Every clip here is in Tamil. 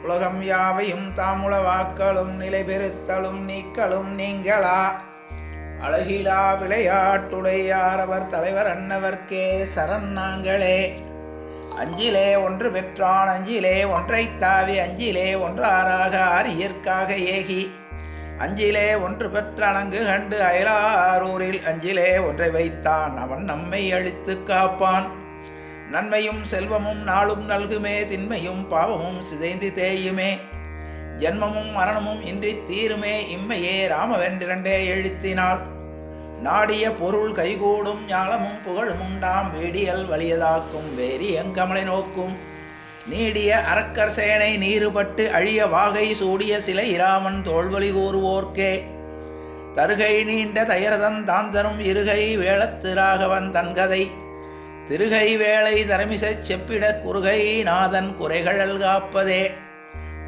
உலகம் யாவையும் தாமுளவாக்களும் நிலை பெறுத்தலும் நீக்களும் நீங்களா அழகிலா விளையாட்டுடையார் அவர் தலைவர் அன்னவர்க்கே சரண் நாங்களே. அஞ்சிலே ஒன்று பெற்றான் அஞ்சிலே ஒன்றை தாவி அஞ்சிலே ஒன்றாராக ஆரியற்காக ஏகி அஞ்சிலே ஒன்று பெற்ற அணங்கு கண்டு அயலாரூரில் அஞ்சிலே ஒன்றை வைத்தான் அவன் நம்மை அழித்து காப்பான். நன்மையும் செல்வமும் நாளும் நல்குமே தின்மையும் பாவமும் சிதைந்து தேயுமே ஜன்மமும் மரணமும் இன்றி தீருமே இம்மையே ராமவென்றிரண்டே எழுத்தினால் நாடிய பொருள் கைகூடும் ஞாலமும் புகழும் உண்டாம் வேடியல் வலியதாக்கும் வேரி எங்கமலை நோக்கும் நீடிய அரக்கர் சேனை நீருபட்டு அழிய வாகை சூடிய சிலை இராமன் தோல்வழி கூறுவோர்க்கே தருகை நீண்ட தயரதன் தாந்தரும் இருகை வேளத்து ராகவன் தன்கதை திருகை வேளை தரமிசைச் செப்பிட குறுகை நாதன் குறைகழல் காப்பதே.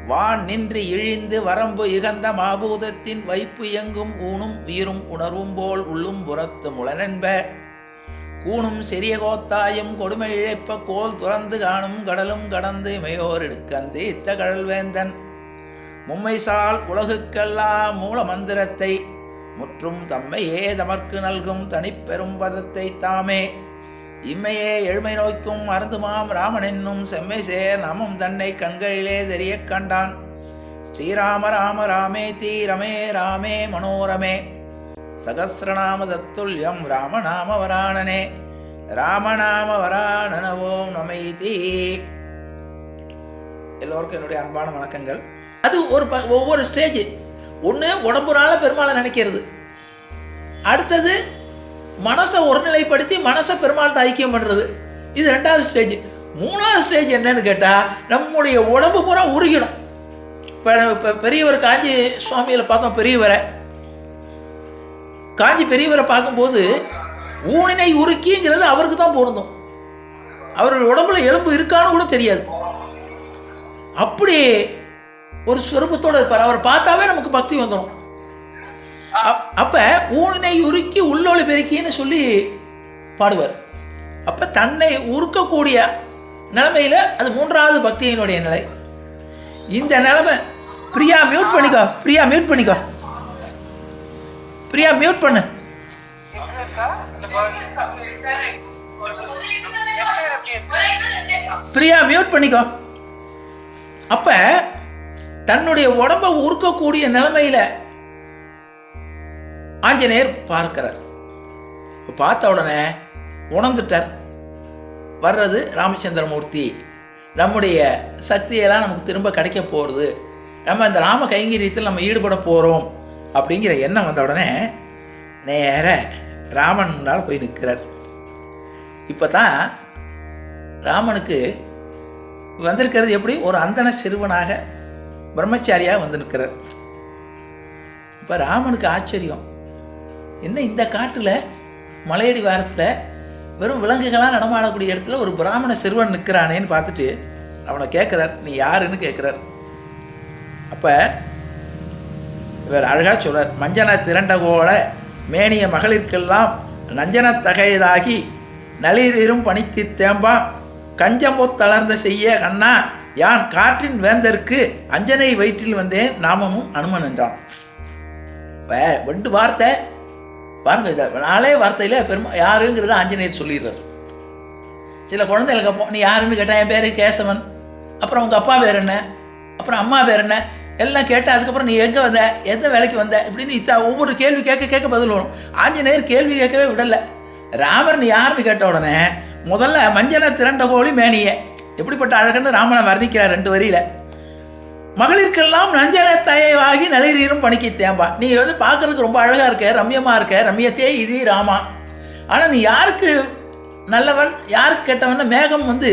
வான் நின்று இழிந்து வரம்பு இகந்த மாபூதத்தின் வைப்பு எங்கும் ஊனும் உயிரும் உணர்வும் போல் உள்ளும் புறத்து முளனென்ப கூணும் சிறிய கோத்தாயும் கொடுமை இழைப்ப கோல் துறந்து காணும் கடலும் கடந்து இமையோர் எடுக்கந்து இத்த கடல்வேந்தன் மும்மைசால் உலகுக்கெல்லாம் மூல மந்திரத்தை முற்றும் தம்மையே தமர்க்கு நல்கும் தனிப்பெரும் பதத்தை தாமே இம்மையே எழுமை நோய்க்கும் மருந்துமாம் ராமன் என்னும் செம்மை சேர் நமம் தன்னை கண்களிலே தெரிய கண்டான். ஸ்ரீராம ராம ராமே தீரமே ராமே மனோரமே சகசிரநாம தத்துல்யம் ராமநாம வராணனே ராமநாம வராணனவோம் நமைதி. எல்லோருக்கும் என்னுடைய அன்பான வணக்கங்கள். அது ஒவ்வொரு ஸ்டேஜ். ஒன்று உடம்புனால பெருமாளை நினைக்கிறது, அடுத்தது மனசை ஒருநிலைப்படுத்தி மனசை பெருமாள்கிட்ட ஐக்கியம் பண்ணுறது, இது ரெண்டாவது ஸ்டேஜ். மூணாவது ஸ்டேஜ் என்னன்னு கேட்டால் நம்முடைய உடம்பு பூரா உருகிடும். இப்போ பெரியவர் காஞ்சி சுவாமியில் பார்த்தோம், காஞ்சி பெரியவரை பார்க்கும்போது ஊனினை உருக்கிங்கிறது அவருக்கு தான் பொருந்தும். அவருடைய உடம்புல எலும்பு இருக்கான்னு கூட தெரியாது, அப்படி ஒரு ஸ்வரூபத்தோடு இருப்பார். அவர் பார்த்தாவே நமக்கு பக்தி வந்துடும். அப்போ ஊனினை உருக்கி உள்ளொளி பெருக்கின்னு சொல்லி பாடுவார். அப்போ தன்னை உருக்கக்கூடிய நிலைமையில் அது மூன்றாவது பக்தியினுடைய நிலை. இந்த நிலைமை பிரியா மியூட் பண்ணிக்கோ, பிரியா மியூட் பண்ணிக்கோ, பிரியா மியூட் பண்ணு. பிரியா மியூட் பண்ணிக்கோ. அப்போ தன்னுடைய உடம்பை உருக்கக்கூடிய நிலைமையில் ஆஞ்சநேயர் பார்க்கிறார். பார்த்த உடனே உணர்ந்துட்டார், வர்றது ராமச்சந்திரமூர்த்தி, நம்முடைய சக்தியெல்லாம் நமக்கு திரும்ப கிடைக்க போகிறது, நம்ம இந்த ராம கைங்கரியத்தில் நம்ம ஈடுபட போகிறோம் அப்படிங்கிற எண்ணம் வந்த உடனே நேர ராமன் முன்னால் போய் நிற்கிறார். இப்போ தான் ராமனுக்கு வந்திருக்கிறது எப்படி, ஒரு அந்தன சிறுவனாக பிரம்மச்சாரியாக வந்து நிற்கிறார். இப்போ ராமனுக்கு ஆச்சரியம், என்ன இந்த காட்டில் மலையடி வாரத்தில் வெறும் விலங்குகளாக நடமாடக்கூடிய இடத்துல ஒரு பிராமண சிறுவன் நிற்கிறானேன்னு பார்த்துட்டு அவனை கேட்குறார், நீ யாருன்னு கேட்குறார். அப்போ இவர் அழகாக சொல்கிறார், மஞ்சன திரண்டகோள மேனிய மகளிர்க்கெல்லாம் நஞ்சனத்தகையதாகி நளிரும் பணிக்கு தேம்பா கஞ்சம்பொத் தளர்ந்த செய்ய கண்ணா யான் காற்றின் வேந்தருக்கு அஞ்சனை வயிற்றில் வந்தேன் நாமமும் அனுமன் என்றான். ரெண்டு வார்த்தை பாருங்க, இதை நாளே வார்த்தையில் யாருங்கிறத ஆஞ்சநேயர் சொல்லிடுறார். சில குழந்தைகளுக்கு அப்போ நீ யாருன்னு கேட்டால் என் பேர் கேசவன், அப்புறம் உங்கள் அப்பா பேர் என்ன, அப்புறம் அம்மா பேர் என்ன எல்லாம் கேட்டால் அதுக்கப்புறம் நீ எங்கே வந்த, எந்த வேலைக்கு வந்த இப்படின்னு ஒவ்வொரு கேள்வி கேட்க பதில் வரும். ஆஞ்சநேயர் கேள்வி கேட்கவே விடலை. ராமர் நீ யாருன்னு கேட்ட உடனே முதல்ல மஞ்சன திரண்ட கோழி மேனிய எப்படிப்பட்ட அழகன்னு ராமனை வர்ணிக்கிறார் 2 வரியில். மகளிருக்கெல்லாம் நஞ்சனத்தயவாகி நளிரும் பணிக்கு தேம்பா, நீ வந்து பார்க்குறதுக்கு ரொம்ப அழகாக இருக்க, ரம்யமாக இருக்க, ரம்யத்தே இது ராமா, ஆனால் நீ யாருக்கு நல்லவன் யாருக்கு கெட்டவன். மேகம் வந்து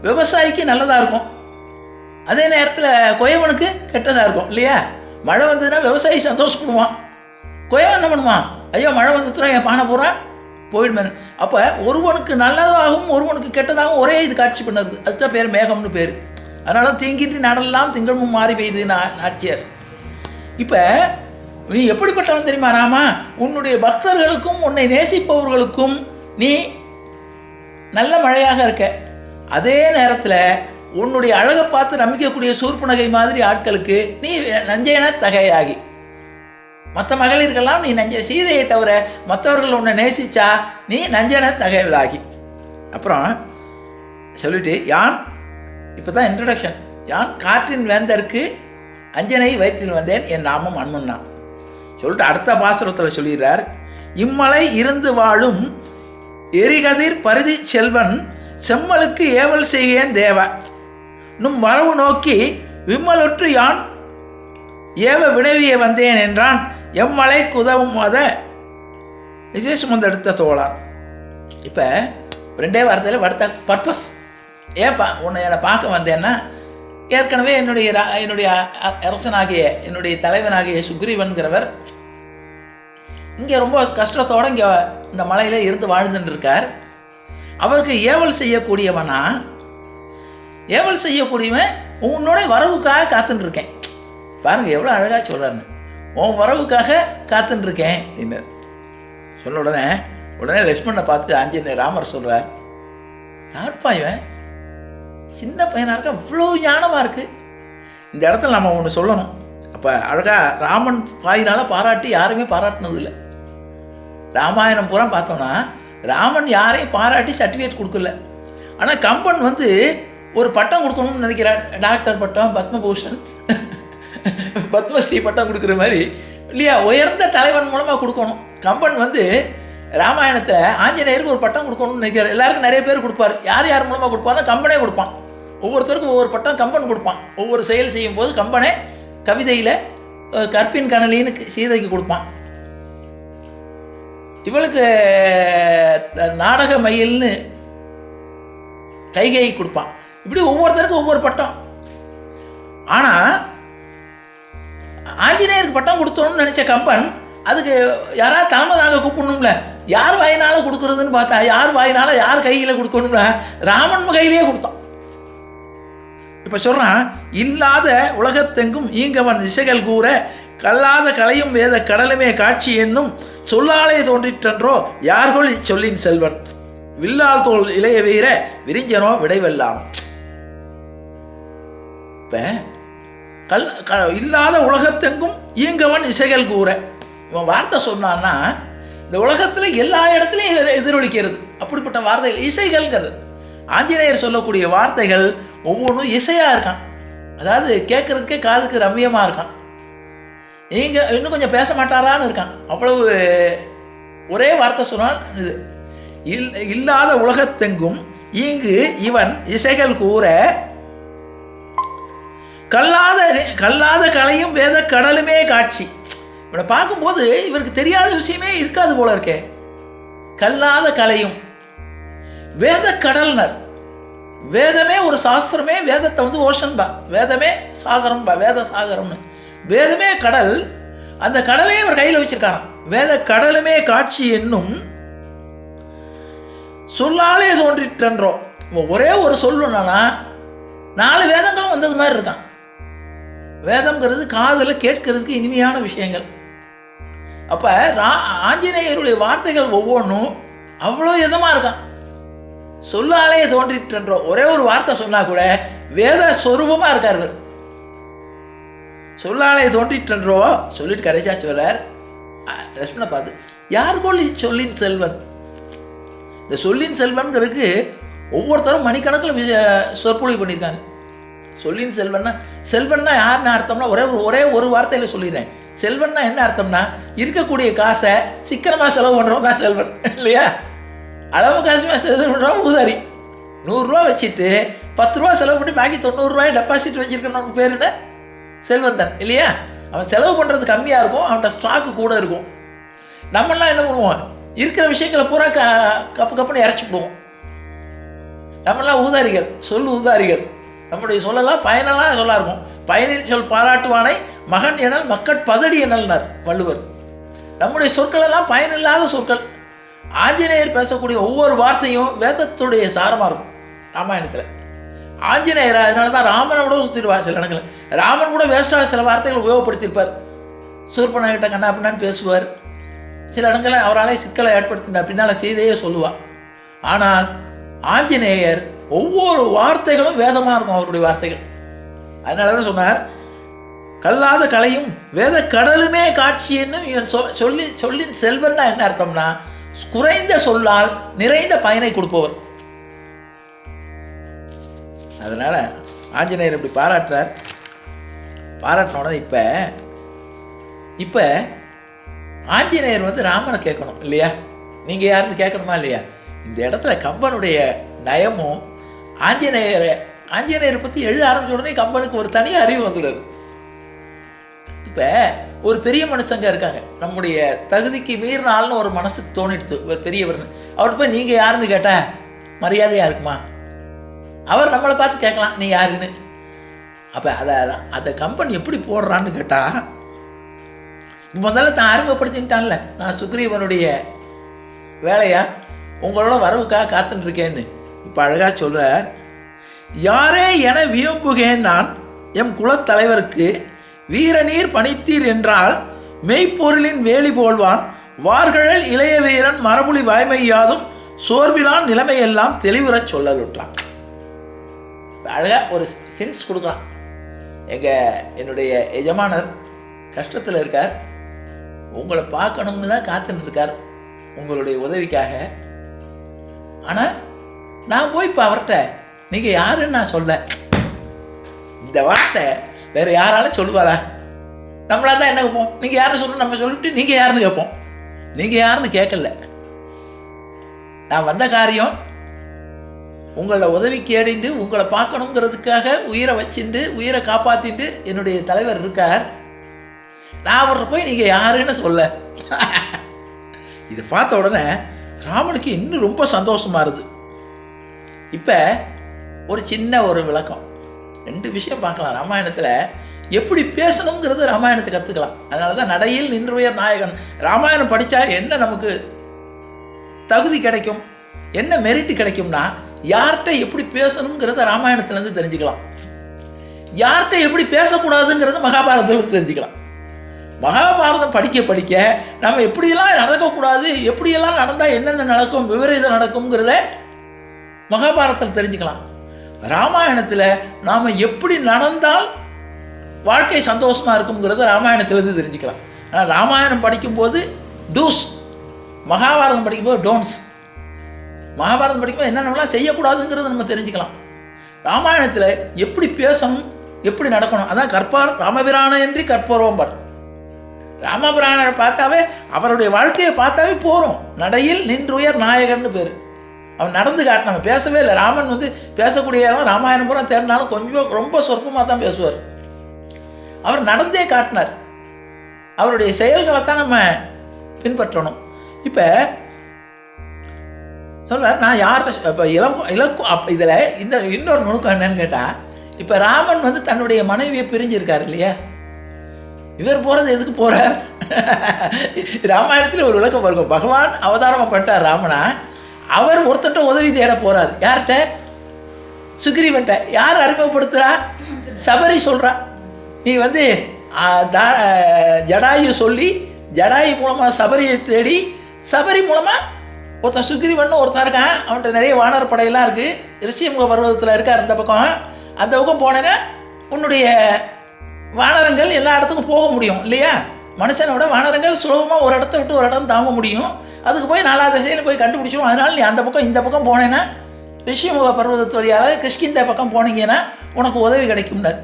விவசாயிக்கு நல்லதாக இருக்கும், அதே நேரத்தில் கொயவனுக்கு கெட்டதாக இருக்கும் இல்லையா. மழை வந்ததுன்னா விவசாயி சந்தோஷப்படுவான், கொயவன் என்ன பண்ணுவான், ஐயோ மழை வந்துச்சுன்னா என் பானை போகிறேன் போயிடுமே. அப்போ ஒருவனுக்கு நல்லதாகவும் ஒருவனுக்கு கெட்டதாகவும் ஒரே இது காட்சி பண்ணது, அதுதான் பேர் மேகம்னு பேர். அதனால தீங்கிட்டு நடலாம் திங்களும் மாறி பெய்யுது நாச்சியார். இப்போ நீ எப்படிப்பட்டவன் தெரியுமா ராமா, உன்னுடைய பக்தர்களுக்கும் உன்னை நேசிப்பவர்களுக்கும் நீ நல்ல மழையாக இருக்க, அதே நேரத்தில் உன்னுடைய அழகை பார்த்து நம்பிக்கக்கூடிய சூர்பனகை மாதிரி ஆட்களுக்கு நீ நஞ்சையன தகையாகி, மற்ற மகளிர்களெல்லாம் நீ சீதையை தவிர மற்றவர்கள் உன்னை நேசிச்சா நீ நஞ்சன தகைவலாகி. அப்புறம் சொல்லிட்டு யான் இப்போ தான் இன்ட்ரடக்ஷன். யான் காற்றின் வேந்தருக்கு அஞ்சனை வயிற்றில் வந்தேன், என் நாமம் அன்மன்னா சொல்லிட்டு அடுத்த பாசுரத்தில் சொல்லிடுறார். இம்மலை இருந்து வாழும் எரிகதிர் பரிதி செல்வன் செம்மலுக்கு ஏவல் செய்கேன் தேவ நும் வரவு நோக்கி விம்மலுற்று யான் ஏவ வினவிய வந்தேன் என்றான் எம்மலை குதவும் மத விசேஷம் எடுத்த தோழார். இப்போ 2 வாரத்தில் அடுத்த பர்பஸ் ஏன்ப்பா உன்னை என்னை பார்க்க வந்தேன்னா, ஏற்கனவே என்னுடைய அரசனாகிய என்னுடைய தலைவனாகிய சுக்ரீவன்கிறவர் இங்கே ரொம்ப கஷ்டத்தோடு இங்கே இந்த மலையில் இருந்து வாழ்ந்துட்டு இருக்கார். அவருக்கு ஏவல் செய்யக்கூடியவனா, ஏவல் செய்யக்கூடியவன் உன்னோட வரவுக்காக காத்துட்டுருக்கேன். பாருங்கள் எவ்வளோ அழகாக சொல்கிறாருன்னு, உன் வரவுக்காக காத்துட்டுருக்கேன் என்ன சொன்ன உடனே லக்ஷ்மணனை பார்த்து ஆஞ்சநேயர் ராமர் சொல்கிறார், யார்ப்பா இவன் சின்ன பையனாக இருக்க, இவ்வளோ ஞானமாக இருக்குது. இந்த இடத்துல நம்ம ஒன்று சொல்லணும். அப்போ அழகாக ராமன் வாயினால் பாராட்டி யாருமே பாராட்டினதில்லை. ராமாயணம் பூரா பார்த்தோன்னா ராமன் யாரையும் பாராட்டி சர்டிஃபிகேட் கொடுக்கல. ஆனால் கம்பன் ஒரு பட்டம் கொடுக்கணும்னு நினைக்கிறார். டாக்டர் பட்டம், பத்மபூஷன், பத்மஸ்ரீ பட்டம் கொடுக்குற மாதிரி இல்லையா, உயர்ந்த தலைவன் மூலமாக கொடுக்கணும். கம்பன் ராமாயணத்தை ஆஞ்சநேயருக்கு ஒரு பட்டம் கொடுக்கணும்னு நினைக்கிறார். எல்லாருக்கும் நிறைய பேர் கொடுப்பார். யார் யார் மூலமாக கொடுப்பாருன்னா கம்பனே கொடுப்பான். ஒவ்வொருத்தருக்கும் ஒவ்வொரு பட்டம் கம்பன் கொடுப்பான். ஒவ்வொரு செயல் செய்யும் போது கம்பனே கவிதையில் கற்பின் கனலின்னு சீதைக்கு கொடுப்பான். இவளுக்கு நாடக மயில்னு கைகை கொடுப்பான். இப்படி ஒவ்வொருத்தருக்கும் ஒவ்வொரு பட்டம். ஆனால் ஆஞ்சநேயருக்கு பட்டம் கொடுத்தோன்னு நினச்ச கம்பன் அதுக்கு யாராவது தாமதாக கூப்பிடணும்ல, யார் வாயினால் கொடுக்குறதுன்னு பார்த்தா யார் வாயினால் யார் கையில் கொடுக்கணும்ல, ராமன் கையிலேயே கொடுத்தான். இப்போ சொல்கிறான், இல்லாத உலகத்தெங்கும் ஈங்கவன் இசைகள் கூற கல்லாத கலையும் வேத கடலுமே காட்சி என்னும் சொல்லாலே தோன்றிற்றன்றோ யார்கள் இச்சொல்லின் செல்வன் வில்லால் தோல் இளைய வீர விரிஞ்சனோ விடைவெல்லாம். இப்போ இல்லாத உலகத்தெங்கும் ஈங்கவன் இசைகள் கூற, இவன் வார்த்தை சொன்னான்னா இந்த உலகத்தில் எல்லா இடத்துலையும் எதிரொலிக்கிறது. அப்படிப்பட்ட வார்த்தைகள் இசைகள்ங்கிறது. ஆஞ்சநேயர் சொல்லக்கூடிய வார்த்தைகள் ஒவ்வொன்றும் இசையாக இருக்கான். அதாவது கேட்குறதுக்கே காதுக்கு ரம்மியமாக இருக்கான். இங்கே இன்னும் கொஞ்சம் பேச மாட்டாரான்னு இருக்கான். அவ்வளவு ஒரே வார்த்தை சொன்னான். இது இல்லாத உலகத்தெங்கும் இங்கு இவன் இசைகள் கூற கல்லாத கலையும் வேத கடலுமே காட்சி. இவனை பார்க்கும்போது இவருக்கு தெரியாத விஷயமே இருக்காது போல இருக்கே. கல்லாத கலையும் வேத கடல்னர், வேதமே ஒரு சாஸ்திரமே, வேதத்தை ஓஷன்பா, வேதமே சாகரம்பா, வேத சாகரம்னு. வேதமே கடல், அந்த கடலே அவர் கையில் வச்சிருக்காராம். வேத கடலுமே காட்சி என்னும் சொல்லாலே தோன்றிற்றன்றோ. ஒரே ஒரு சொல்லுன்னா 4 வேதங்களும் வந்தது மாதிரி இருக்கான். வேதம்ங்கிறது காதில் கேட்கறதுக்கு இனிமையான விஷயங்கள். அப்போ ஆஞ்சநேயருடைய வார்த்தைகள் ஒவ்வொன்றும் அவ்வளோ இதமாக இருக்கான். சொல்லாலே தோன்றிற்றன்றோ, ஒரே ஒரு வார்த்தை சொன்னால் கூட வேத சொரூபமாக இருக்கார் இவர். சொல்லாலே தோன்றிற்றன்றோ சொல்லிட்டு கடைசியா சொல்றார் லட்சுமணனை பார்த்து, யாருக்கோள் சொல்லின் செல்வன். இந்த சொல்லின் செல்வன்கிறதுக்கு ஒவ்வொருத்தரும் மணிக்கணக்கில் சொற்பொழிவு பண்ணியிருக்காங்க. சொல்லின் செல்வன்னா, செல்வன்னா யாருன்னு அர்த்தம்னா ஒரே ஒரு வார்த்தையில் சொல்லிடுறேன். செல்வன்னா என்ன அர்த்தம்னா, இருக்கக்கூடிய காசை சிக்கனமாக செலவு பண்ணுறவங்க தான் செல்வன் இல்லையா. அளவு காசுமாக செலவு பண்ணுறவங்க ஊதாரி. 100 ரூபா வச்சுட்டு 10 ரூபா செலவு பண்ணி பாக்கி 90 ரூபாய் டெபாசிட் வச்சுருக்கணும் பேர் என்ன, செல்வன் தான் இல்லையா. அவன் செலவு பண்ணுறது கம்மியாக இருக்கும், அவன்கிட்ட ஸ்டாக்கு கூட இருக்கும். நம்மளாம் என்ன பண்ணுவோம், இருக்கிற விஷயங்களை பூரா கப்புன்னு இறச்சிவிடுவோம். நம்மளாம் ஊதாரிகள், ஊதாரிகள். நம்முடைய சொல்லலாம் பயனெல்லாம் சொல்லா இருக்கும். பயனில் சொல் பாராட்டுவானை மகன் எனல் மக்கட் பதடி எனல்னார் வள்ளுவர். நம்முடைய சொற்களெல்லாம் பயனில்லாத சொற்கள். ஆஞ்சநேயர் பேசக்கூடிய ஒவ்வொரு வார்த்தையும் வேதத்துடைய சாரமாக இருக்கும். ராமாயணத்தில் ஆஞ்சநேயர் அதனால தான் ராமனை கூட சுற்றிடுவார். சில இடங்களில் ராமன் கூட வேஸ்ட்டாக சில வார்த்தைகள் உபயோகப்படுத்தியிருப்பார். சூர்பனகிட்ட கண்ணா பின்னான்னு பேசுவார். சில இடங்களில் அவராலே சிக்கலை ஏற்படுத்தினார், பின்னால் செய்தியே சொல்லுவார். ஆனால் ஆஞ்சநேயர் ஒவ்வொரு வார்த்தைகளும் வேதமாக இருக்கும் அவருடைய வார்த்தைகள். அதனால தான் சொன்னார், கல்லாத கலையும் வேத கடலுமே காட்சின்னு இவன் சொல்லின் செல்வன்னா என்ன அர்த்தம்னா, குறைந்த சொல்லால் நிறைந்த பயனை கொடுப்பவர். அதனால் ஆஞ்சநேயர் இப்படி பாராட்டுறார். பாராட்டினோட இப்போ ஆஞ்சநேயர் ராமனை கேட்கணும் இல்லையா? நீங்கள் யாருன்னு கேட்கணுமா இல்லையா? இந்த இடத்துல கம்பனுடைய நயமும் ஆஞ்சநேயரை பற்றி எழுத ஆரம்பிச்ச உடனே கம்பனுக்கு ஒரு தனி அறிவு வந்துடுது. இப்போ ஒரு பெரிய மனுஷங்க இருக்காங்க, நம்முடைய தகுதிக்கு மீறின ஆள்னு ஒரு மனசுக்கு தோணிடுது ஒரு பெரியவர்னு. அவர்கிட்ட போய் நீங்கள் யாருன்னு கேட்டால் மரியாதையாக இருக்குமா? அவர் நம்மளை பார்த்து கேட்கலாம் நீ யாருன்னு. அப்போ அதை கம்பன் எப்படி போடுறான்னு கேட்டால், முதல்ல தான் அறிமுகப்படுத்திட்டான்ல, நான் சுக்ரீவனுடைய வேலையா உங்களோட வரவுக்காக காத்துட்டுருக்கேன்னு. இப்போ அழகாக சொல்கிறார், யாரே என வியம்புகேன் நான் எம் குலத்தலைவருக்கு வீரநீர் பணித்தீர் என்றால் மெய்ப்பொருளின் வேலி போல்வான் வார்கழல் இளைய வீரன் மரபுலி வாய்மையாதும் சோர்விலான் நிலைமையெல்லாம் தெளிவுறச் சொல்லலுற்றான். அழகாக ஒரு ஹிண்ட்ஸ் கொடுக்குறான். என்னுடைய எஜமானர் கஷ்டத்தில் இருக்கார், உங்களை பார்க்கணும்னு தான் காத்துட்டு இருக்கார் உங்களுடைய உதவிக்காக. ஆனால் நான் போய் இப்போ அவர்கிட்ட நீங்கள் யாருன்னு நான் சொல்ல, இந்த வார்த்தை வேறு யாராலும் சொல்லுவாளா? நம்மளாக தான் என்ன கேட்போம், நீங்கள் யாருன்னு சொல்லணும், நம்ம சொல்லிட்டு நீங்கள் யாருன்னு கேட்போம். நீங்கள் யாருன்னு கேட்கல. நான் வந்த காரியம் உங்களை உதவி கேடிண்டு உங்களை பார்க்கணுங்கிறதுக்காக உயிரை வச்சுட்டு உயிரை காப்பாற்றிட்டு என்னுடைய தலைவர் இருக்கார். நான் அவரை போய் நீங்கள் யாருன்னு சொல்ல. இதை பார்த்த உடனே ராமனுக்கு இன்னும் ரொம்ப சந்தோஷமாக இருது. இப்போ ஒரு சின்ன ஒரு விளக்கம், 2 விஷயம் பார்க்கலாம். ராமாயணத்தில் எப்படி பேசணுங்கிறது ராமாயணத்தை கற்றுக்கலாம். அதனால தான் நடையில் நின்றுயர் நாயகன். ராமாயணம் படித்தா என்ன நமக்கு தகுதி கிடைக்கும், என்ன மெரிட்டு கிடைக்கும்னா, யார்கிட்ட எப்படி பேசணுங்கிறத ராமாயணத்துலேருந்து தெரிஞ்சுக்கலாம், யார்கிட்ட எப்படி பேசக்கூடாதுங்கிறத மகாபாரதத்துலேருந்து தெரிஞ்சுக்கலாம். மகாபாரதம் படிக்க படிக்க நம்ம எப்படியெல்லாம் நடக்கக்கூடாது, எப்படியெல்லாம் நடந்தால் என்னென்ன நடக்கும், விபரீதம் நடக்குங்கிறத மகாபாரதத்தில் தெரிஞ்சுக்கலாம். ராமாயணத்தில் நாம் எப்படி நடந்தால் வாழ்க்கை சந்தோஷமாக இருக்குங்கிறத ராமாயணத்துலேருந்து தெரிஞ்சுக்கலாம். ஆனால் ராமாயணம் படிக்கும்போது டூஸ், மகாபாரதம் படிக்கும்போது டோன்ட்ஸ். மகாபாரதம் படிக்கும்போது என்னென்னலாம் செய்யக்கூடாதுங்கிறத நம்ம தெரிஞ்சுக்கலாம். ராமாயணத்தில் எப்படி பேசணும், எப்படி நடக்கணும், அதான் கற்பார் ராமபிரானையின்றி கற்போரோம்பர். ராமபிரானரை பார்த்தாவே, அவருடைய வாழ்க்கையை பார்த்தாவே போகிறோம். நடையில் நின்றுயர் நாயகன்னு பேர். அவன் நடந்து காட்டினான், பேசவே இல்லை. ராமன் பேசக்கூடிய இடம் ராமாயணம் பூரா தேடினாலும் கொஞ்சம் ரொம்ப சொற்பமாக தான் பேசுவார். அவர் நடந்தே காட்டினார். அவருடைய செயல்களை தான் நம்ம பின்பற்றணும். இப்போ சொல்கிறார், நான் யார்கிட்ட இப்போ இலக்கு இதில் இந்த இன்னொரு நுணுக்கம் என்னன்னு கேட்டால், இப்போ ராமன் தன்னுடைய மனைவியை பிரிஞ்சிருக்கார் இல்லையா? இவர் போகிறது எதுக்கு போகிறார்? ராமாயணத்தில் ஒரு விளக்கம் இருக்கும். பகவான் அவதாரமாக பண்ணிட்டார் ராமனா, அவர் ஒருத்தட்ட உதவி தேட போகிறார். யார்கிட்ட? சுக்ரீவன்ட்ட. யார் அறிமுகப்படுத்துகிறா? சபரி சொல்கிறா, நீ ஜடாயு சொல்லி ஜடாயு மூலமாக சபரியை தேடி, சபரி மூலமாக ஒருத்தன் சுக்ரீவன் ஒருத்தன் இருக்கான். அவன்கிட்ட நிறைய வானர படையெல்லாம் இருக்குது. ரிஷியமுக பர்வதத்தில் இருக்கார் அந்த பக்கம் போனேன்னா உன்னுடைய வானரங்கள் எல்லா இடத்துக்கும் போக முடியும் இல்லையா? மனுஷனை விட வானரங்கள் சுலபமாக ஒரு இடத்த விட்டு ஒரு இடம் தாங்க முடியும். அதுக்கு போய் 4 திசையில் போய் கண்டுபிடிச்சோம். அதனால் நீ அந்த பக்கம் இந்த பக்கம் போனேன்னா, ரிஷியமுக பர்வதத்து வழியாக கிஷ்கிந்த பக்கம் போனீங்கன்னா உனக்கு உதவி கிடைக்கும்னார்.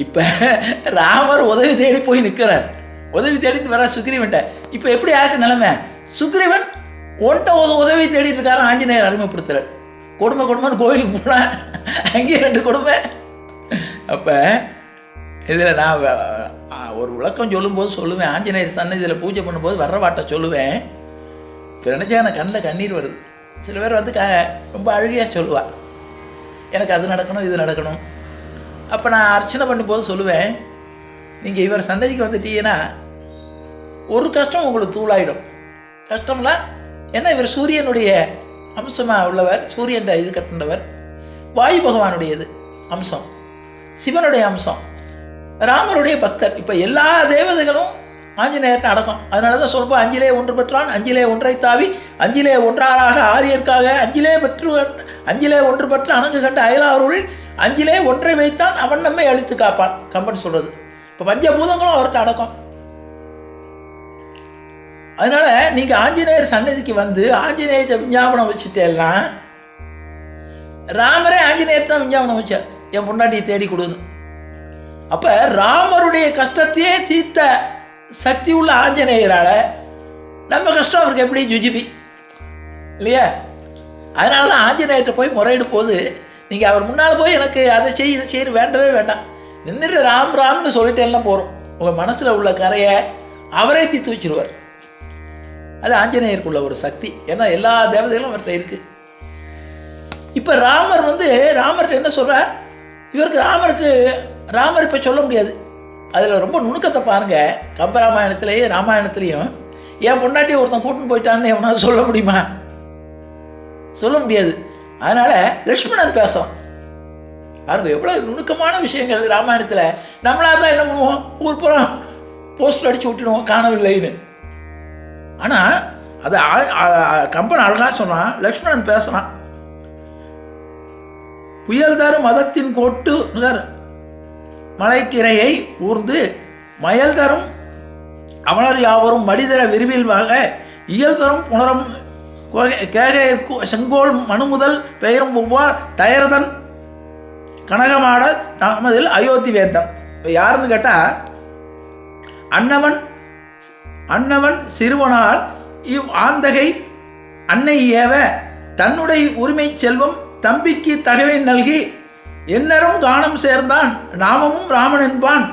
இப்போ ராமர் உதவி தேடி போய் நிற்கிறார். உதவி தேடிட்டு வர சுக்ரீவன்ட்ட. இப்போ எப்படி யாருக்கு நிலைமை? சுக்ரீவன் ஒன்ட்ட உதவி தேடிட்டு இருக்காரு. ஆஞ்சநேயர் அறிமுகப்படுத்துகிறார். கொடுமைன்னு கோயிலுக்கு போனால் அங்கேயே 2 கொடுமை. அப்போ இதில் நான் ஒரு விளக்கம் சொல்லும்போது சொல்லுவேன், ஆஞ்சநேயர் சன்னதியில் பூஜை பண்ணும்போது வர்ற வாட்டை சொல்லுவேன். இப்போ நினச்சா எனக்கு கண்ணில் கண்ணீர் வருது. சில பேர் ரொம்ப அழுகையாக சொல்லுவாள், எனக்கு அது நடக்கணும் இது நடக்கணும். அப்போ நான் அர்ச்சனை பண்ணும்போது சொல்லுவேன், நீங்கள் இவர் சன்னதிக்கு வந்துட்டீங்கன்னா ஒரு கஷ்டம் உங்களுக்கு தூளாயிடும். கஷ்டம்லாம் ஏன்னா இவர் சூரியனுடைய அம்சமாக உள்ளவர், சூரியன் இது கட்டினவர், வாயு பகவானுடையது அம்சம், சிவனுடைய அம்சம், ராமருடைய பக்தர். இப்போ எல்லா தேவதைகளும் ஆஞ்சநேயர்கிட்ட அடக்கம். அதனால தான் சொல்லுப்போம், 5லே 1 பெற்றான், 5லே 1 தாவி, 5லே 1 ஆரியர்க்காக, 5லே பெற்று அஞ்சிலே ஒன்று பற்ற அணங்கு கண்ட அயலாரூரில் அஞ்சிலே ஒன்றை வைத்தான் அவன் நம்மை அழித்து காப்பான். கம்பன் சொல்கிறது. இப்போ பஞ்சபூதங்களும் அவர்கிட்ட அடக்கம். அதனால் நீங்கள் ஆஞ்சநேயர் சன்னதிக்கு வந்து ஆஞ்சநேயத்தை விஞ்ஞாபனம் வச்சுட்டேன்னா, ராமரே ஆஞ்சநேயர் தான் விஞ்ஞாபனம் வச்சார், என் பொண்டாட்டியை தேடி கொடுன்னு. அப்போ ராமருடைய கஷ்டத்தையே தீர்த்த சக்தி உள்ள ஆஞ்சநேயரால் நம்ம கஷ்டம் அவருக்கு எப்படி ஜுஜிபி இல்லையா? அதனால தான் ஆஞ்சநேயர்கிட்ட போய் முறையிடும் போது நீங்கள் அவர் முன்னால் போய் எனக்கு அதை செய் இதை செய்ய வேண்டவே வேண்டாம், நின்றுட்டு ராம் ராம்னு சொல்லிட்டேன்னா போகிறோம். உங்கள் மனசில் உள்ள கரையை அவரே தீர்த்து வச்சுருவார். அது ஆஞ்சநேயருக்குள்ள ஒரு சக்தி. ஏன்னா எல்லா தேவதைகளும் அவர்கிட்ட இருக்குது. இப்போ ராமர் வந்து ராமர்கிட்ட என்ன சொல்கிறார்? இவருக்கு ராமர் இப்போ சொல்ல முடியாது. அதில் ரொம்ப நுணுக்கத்தை பாருங்கள். கம்பராமாயணத்துலேயும் ராமாயணத்துலேயும் என் பொண்டாட்டியை ஒருத்தன் கூட்டின்னு போயிட்டான்னு எவனாவது சொல்ல முடியுமா? சொல்ல முடியாது. அதனால் லக்ஷ்மணன் பேசுகிறான். பாருங்க எவ்வளோ நுணுக்கமான விஷயங்கள் ராமாயணத்தில். நம்மளாக தான் என்ன பண்ணுவோம், ஊர் புறம் போஸ்டர் அடித்து விட்டுடுவோம் காணவில்லைன்னு. ஆனால் அதை கம்பன் அழகாக சொன்னான். லக்ஷ்மணன் பேசுகிறான். புயல் தரும் மதத்தின் கோட்டு மலைக்கிரையை ஊர்ந்து மயல் தரும் அவனர் யாவரும் மடிதர விரிவில்வாக இயல் தரும் புனரம் கேகையற்கு செங்கோல் மனு முதல் பெயரும் ஒவ்வார் தயரதன் கனகமாட தமதில் அயோத்தி வேந்தன். யாருன்னு கேட்டால் அன்னவன் சிறுவனால் இவ் ஆந்தகை அன்னை ஏவ தன்னுடைய உரிமை செல்வம் தம்பிக்கு தகவை நல்கி என்னரும் காணம் சேர்ந்தான் நாமமும் ராமன் என்பான்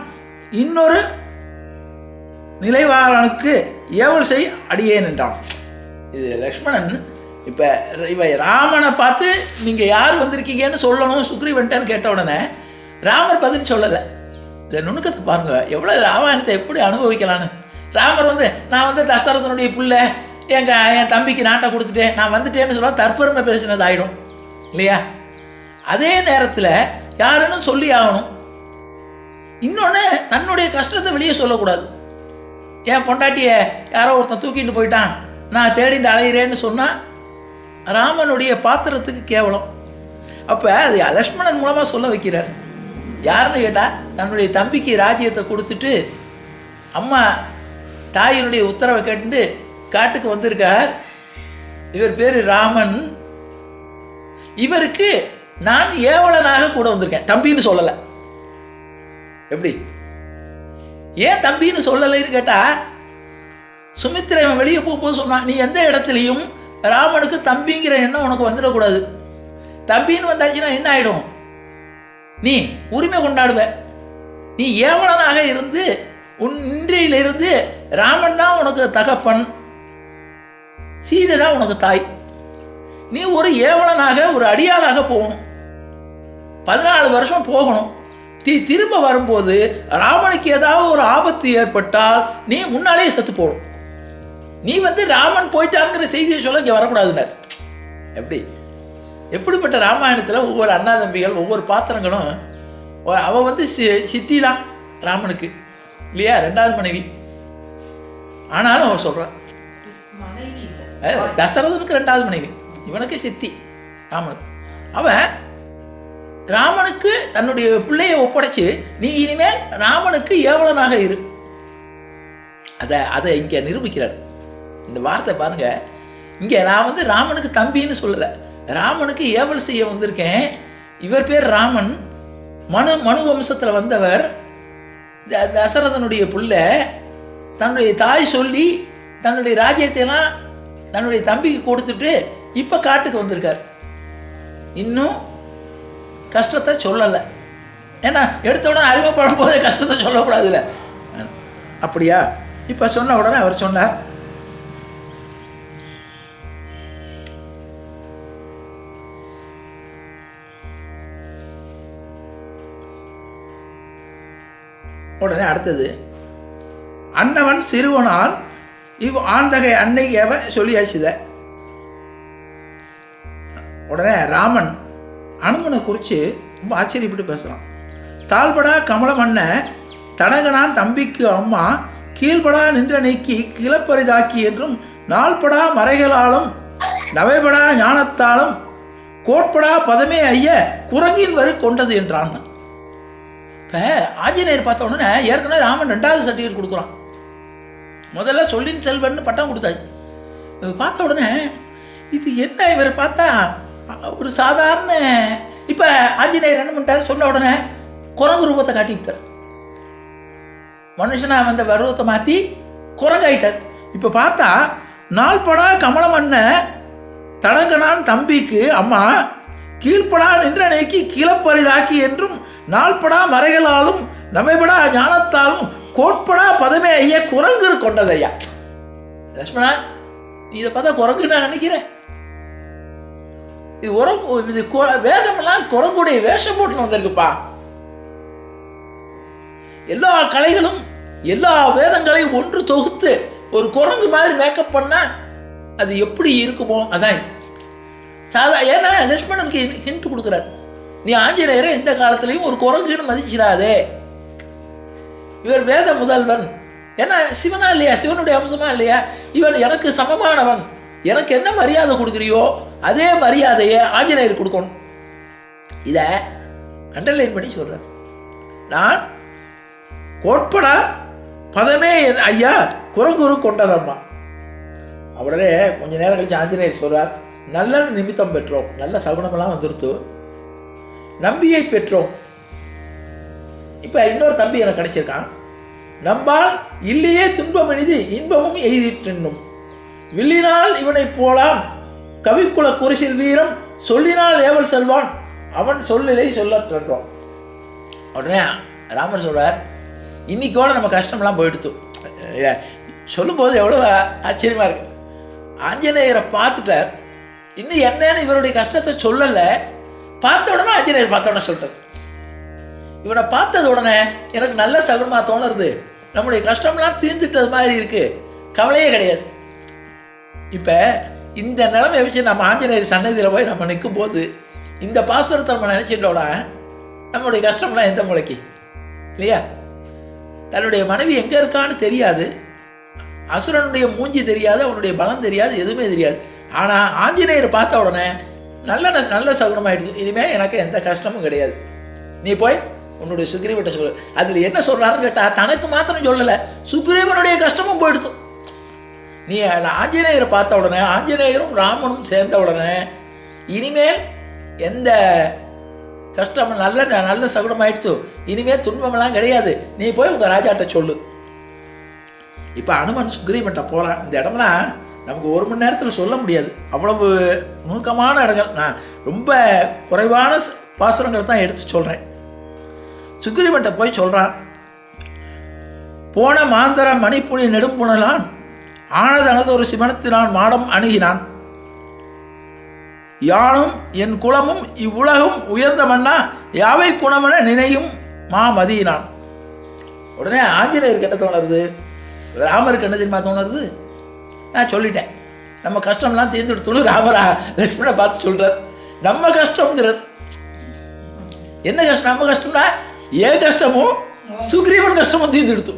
இன்னொரு நிலைவாரனுக்கு ஏவல் செய் அடியேன் என்றான். இது லக்ஷ்மணன். இப்போ ராமனை பார்த்து நீங்கள் யார் வந்திருக்கீங்கன்னு சொல்லணும் சுக்ரீவன்ட்டேன்னு கேட்ட உடனே ராமர் பதில் சொல்லலை. இந்த நுணுக்கத்தை பாருங்கள், எவ்வளோ ராமாயணத்தை எப்படி அனுபவிக்கலான்னு. ராமர் வந்து நான் வந்து தசரதனுடைய பிள்ளை, என் தம்பிக்கு நாட்டை கொடுத்துட்டேன், நான் வந்துட்டேன்னு சொல்ல தற்பெருமை பேசினது ஆகிடும் இல்லையா? அதே நேரத்தில் யாருன்னு சொல்லி ஆகணும். இன்னொன்று, தன்னுடைய கஷ்டத்தை வெளியே சொல்லக்கூடாது. என் பொண்டாட்டியை யாரோ ஒருத்தன் தூக்கிட்டு போயிட்டான், நான் தேடிட்டு அலையிறேன்னு சொன்னால் ராமனுடைய பாத்திரத்துக்கு கேவலம். அப்போ அது லக்ஷ்மணன் மூலமாக சொல்ல வைக்கிறார். யாருன்னு கேட்டால் தன்னுடைய தம்பிக்கு ராஜ்யத்தை கொடுத்துட்டு அம்மா தாயினுடைய உத்தரவை கேட்டுட்டு காட்டுக்கு வந்திருக்கார். இவர் பேர் ராமன். இவருக்கு நான் ஏவலனாக கூட வந்திருக்கேன். தம்பின்னு சொல்லலை. எப்படி ஏன் தம்பின்னு சொல்லலைன்னு கேட்டால் சுமித்திரை வெளியே போகும்போது சொன்னான், நீ எந்த இடத்துலையும் ராமனுக்கு தம்பிங்கிற எண்ணம் உனக்கு வந்துடக்கூடாது. தம்பின்னு வந்தாச்சுன்னா என்ன ஆகிடும், நீ உரிமை கொண்டாடுவ. நீ ஏவலனாக இருந்து இன்றையிலிருந்து ராமன் தான் உனக்கு தகப்பன், சீதை தான் உனக்கு தாய். நீ ஒரு ஏவலனாக ஒரு அடியாளாக போகணும். 14 வருஷம் போகணும். திரும்ப வரும்போது ராமனுக்கு ஏதாவது ஒரு ஆபத்து ஏற்பட்டால் நீ முன்னாலே செத்து போகணும். நீ வந்து ராமன் போயிட்டாங்கிற செய்தியை சொல்ல இங்கே வரக்கூடாதுன்னார். எப்படிப்பட்ட ராமாயணத்தில் ஒவ்வொரு அண்ணா தம்பிகள் ஒவ்வொரு பாத்திரங்களும். அவள் வந்து சித்தி தான் ராமனுக்கு இல்லையா, 2வது மனைவி. ஆனாலும் அவள் சொல்கிறான் தசரதனுக்கு 2வது மனைவி, இவனுக்கு சித்தி ராமனுக்கு. அவன் ராமனுக்கு தன்னுடைய பிள்ளையை ஒப்படைச்சு நீ இனிமேல் ராமனுக்கு ஏவலனாக இரு. அதை இங்கே நிரூபிக்கிறார். இந்த வார்த்தை பாருங்க. இங்கே நான் வந்து ராமனுக்கு தம்பின்னு சொல்லலை, ராமனுக்கு ஏவல் செய்ய வந்திருக்கேன். இவர் பேர் ராமன், மனு வம்சத்தில் வந்தவர். தசரதனுடைய பிள்ளை தன்னுடைய தாய் சொல்லி தன்னுடைய ராஜ்யத்தையெல்லாம் தன்னுடைய தம்பிக்கு கொடுத்துட்டு இப்போ காட்டுக்கு வந்திருக்கார். இன்னும் கஷ்டத்தை சொல்லலை. ஏன்னா எடுத்த உடனே அறிமுகப்படும் போதே கஷ்டத்தை சொல்லக்கூடாதுல்ல. அப்படியா? இப்போ சொன்ன உடனே அவர் சொன்னார், உடனே அடுத்தது அன்னவன் சிறுவனால் இவ் ஆந்தகை அன்னை ஏவ சொல்லியாச்சுத. உடனே ராமன் அனுமனை குறித்து ரொம்ப ஆச்சரியப்பட்டு பேசுகிறான். தாழ்படா கமலமன்ன தடங்கனான் தம்பிக்கு அம்மா கீழ்படா நின்ற நீக்கி கிளப்பரிதாக்கி என்றும் நாள்படா மறைகளாலும் நவைபடா ஞானத்தாலும் கோட்படா பதமே ஐய குரங்கின் வரை கொண்டது என்றான். இப்போ ஆஞ்சநேயர் பார்த்த உடனே ஏற்கனவே ராமன் 2வது சர்டிஃபிகேட் கொடுக்குறான். முதல்ல சொல்லின் செல்வன் பட்டம் கொடுத்தாச்சு. பார்த்த உடனே இது என்ன, இவரை பார்த்தா ஒரு சாதாரண, இப்போ ஆஞ்சநேயர் என்ன பண்ணிட்டார், சொன்ன உடனே குரங்கு ரூபத்தை காட்டிவிட்டார். மனுஷனாக வந்த பருவத்தை மாற்றி குரங்காயிட்டார். இப்போ பார்த்தா நாள்படா கமலமன்ன தடங்கனான் தம்பிக்கு அம்மா கீழ்ப்படா நின்றனைக்கு கிளப்பரிதாக்கி என்றும் நாள்படா மறைகளாலும் நம்மைபடா ஞானத்தாலும் கோட்படா பதமே ஐயா குரங்கு கொண்டது ஐயா. லட்சுமணா, நீ இதை பார்த்தா குரங்கு நான் நினைக்கிறேன். இது வேதமெல்லாம் குரங்குடைய வேஷம் போட்டு வந்திருக்குப்பா. எல்லா கலைகளும் எல்லா வேதங்களையும் ஒன்று தொகுத்து ஒரு குரங்கு மாதிரி மேக்கப் பண்ணா அது எப்படி இருக்குமோ அதான் ஏன்னா லட்சுமணனுக்கு ஹிண்ட் கொடுக்குறார். நீ ஆஞ்சநேயரை எந்த காலத்திலையும் ஒரு குரங்குன்னு மதிச்சிடாதே, இவர் வேத முதல்வன், ஏன்னா சிவனா இல்லையா, சிவனுடைய அம்சமா இல்லையா, இவன் எனக்கு சமமானவன், எனக்கு என்ன மரியாதை கொடுக்குறியோ அதே மரியாதையை ஆஞ்சநேயர் கொடுக்கணும். இதை அண்டர்லைன் பண்ணி சொல்கிறார். நான் கோட்படா பதமே ஐயா குரங்குரு கொண்டதம்மா. உடனே கொஞ்ச நேரம் கழிச்சு ஆஞ்சநேயர் சொல்கிறார், நல்ல நிமித்தம் பெற்றோம், நல்ல சகுனமெல்லாம் வந்துருத்து, நம்பியை பெற்றோம். இப்போ இன்னொரு தம்பி எனக்கு கிடைச்சிருக்கான். நம்பால் இல்லையே துன்பம் எனிது இன்பமும் எய்திற்றென்னும் வில்லினால் இவனை போலாம் கவிக்குல குரிசில் வீரம் சொல்லினால் ஏவல் செல்வான் அவன் சொல்லிலை சொல்லற்றோம். உடனே ராமர் சொல்கிறார், இன்னைக்கோட நம்ம கஷ்டம்லாம் போயிடுத்து. சொல்லும்போது எவ்வளோ ஆச்சரியமாக இருக்கு. ஆஞ்சநேயரை பார்த்துட்டார், இன்னும் என்னன்னு இவருடைய கஷ்டத்தை சொல்லலை, பார்த்த உடனே ஆஞ்சநேயர் பார்த்த உடனே சொல்கிறார். இவனை பார்த்தது உடனே எனக்கு நல்ல சகுனமாக தோணுறது, நம்முடைய கஷ்டம்லாம் தீர்ந்துட்டது மாதிரி இருக்குது, கவலையே கிடையாது. இப்போ இந்த நிலைமையை வச்சு நம்ம ஆஞ்சநேயர் சன்னதியில் போய் நம்ம நிற்கும் போது இந்த பாசுரத்தை நம்ம நினச்சிட்டோம்னா நம்மளுடைய கஷ்டம்லாம் எந்த மூளைக்கு இல்லையா? தன்னுடைய மனைவி எங்கே இருக்கான்னு தெரியாது, அசுரனுடைய மூஞ்சி தெரியாது, அவனுடைய பலம் தெரியாது, எதுவுமே தெரியாது. ஆனால் ஆஞ்சநேயர் பார்த்த உடனே நல்ல சகுனமாயிடுச்சு, இனிமேல் எனக்கு எந்த கஷ்டமும் கிடையாது, நீ போய் உன்னுடைய சுக்ரீவன்கிட்ட சொல்லு. அதில் என்ன சொல்கிறாருன்னு கேட்டால் தனக்கு மாத்திரம் சொல்லலை, சுக்ரீவனுடைய கஷ்டமும் போயிடுத்து. நீ ஆஞ்சநேயரை பார்த்த உடனே ஆஞ்சநேயரும் ராமனும் சேர்ந்த உடனே இனிமேல் எந்த கஷ்டம் நல்ல சகுனமாயிடுச்சு, இனிமேல் துன்பமெல்லாம் கிடையாது, நீ போய் உங்கள் ராஜாட்ட சொல்லு. இப்போ அனுமன் சுக்ரீவன்கிட்ட போகிறான். இந்த இடம்லாம் நமக்கு 1 மணி நேரத்தில் சொல்ல முடியாது, அவ்வளவு நுணுக்கமான இடங்கள். நான் ரொம்ப குறைவான பாசுரங்கள் தான் எடுத்து சொல்கிறேன். சுக்ரீவன்கிட்ட போய் சொல்கிறான், போன மாந்தர மணிப்புனி நெடும்புணலான் ஆனதனது ஒரு சிவனத்தினான் மாடம் அணுகினான், யானும் என் குலமும் இவ்வுலகும் உயர்ந்த மன்னா யாவை குணமென நினையும் மாமதியினான். உடனே ஆஞ்சநேயருக்கு என்ன தோணுறது, ராமருக்கு என்ன தெரியுமா தோணுறது, நான் சொல்லிட்டேன் நம்ம கஷ்டம்லாம் தீர்ந்துடுத்துன்னு ராமரா லட்சுமணனை பார்த்து சொல்கிறார். நம்ம கஷ்டங்கிறார். என்ன கஷ்டம்? நம்ம கஷ்டம்னா ஏன் கஷ்டமும் சுக்ரீவன் கஷ்டமும் தீர்ந்துடுத்து.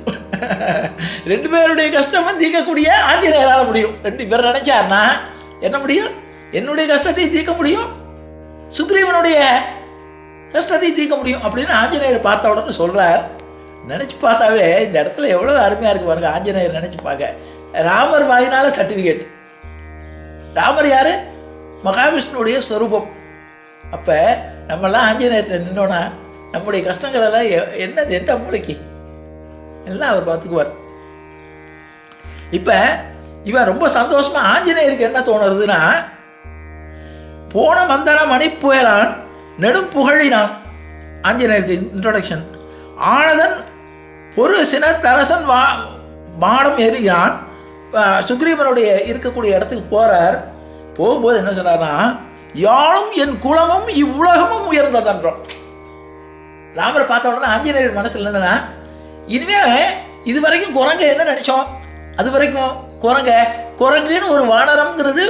2 பேருடைய கஷ்டமும் தீர்க்கக்கூடிய ஆஞ்சநேயரால் முடியும். 2 பேர் நினைச்சார்னா என்ன முடியும், என்னுடைய கஷ்டத்தையும் தீர்க்க முடியும், சுக்ரீவனுடைய கஷ்டத்தையும் தீர்க்க முடியும் அப்படின்னு ஆஞ்சநேயர் பார்த்த உடனே சொல்கிறார். நினச்சி பார்த்தாவே இந்த இடத்துல எவ்வளோ அருமையாக இருக்குது பாருங்க. ஆஞ்சநேயர் நினச்சி பார்க்க, ராமர் வாயினால் சர்டிஃபிகேட். ராமர் யார்? மகாவிஷ்ணுடைய ஸ்வரூபம். அப்போ நம்மெல்லாம் ஆஞ்சநேயர்கிட்ட நின்றோன்னா நம்முடைய கஷ்டங்களெல்லாம் என்னது எந்த மூளைக்கு எல்லாம் அவர் பார்த்துக்குவார். இப்போ இவன் ரொம்ப சந்தோஷமாக ஆஞ்சநேயருக்கு என்ன தோணுறதுன்னா, போன மந்தர மணிப்புயலான் நெடும் புகழினான். ஆஞ்சநேயருக்கு இன்ட்ரோடக்ஷன். ஆனதன் ஒரு சினத்தரசன் மாடம் ஏறினான். சுக்ரீவனுடைய இருக்கக்கூடிய இடத்துக்கு போகிறார். போகும்போது என்ன சொன்னார்னா, யானும் என் குலமும் இவ்வுலகமும் உயர்ந்ததன்றோம். ராமரை பார்த்த உடனே ஆஞ்சநேயர் மனசில் இருந்ததுன்னா, இனிமேல் இது வரைக்கும் குரங்க என்ன நினச்சோம், அது வரைக்கும் குரங்குன்னு ஒரு வானரம்ங்கிறது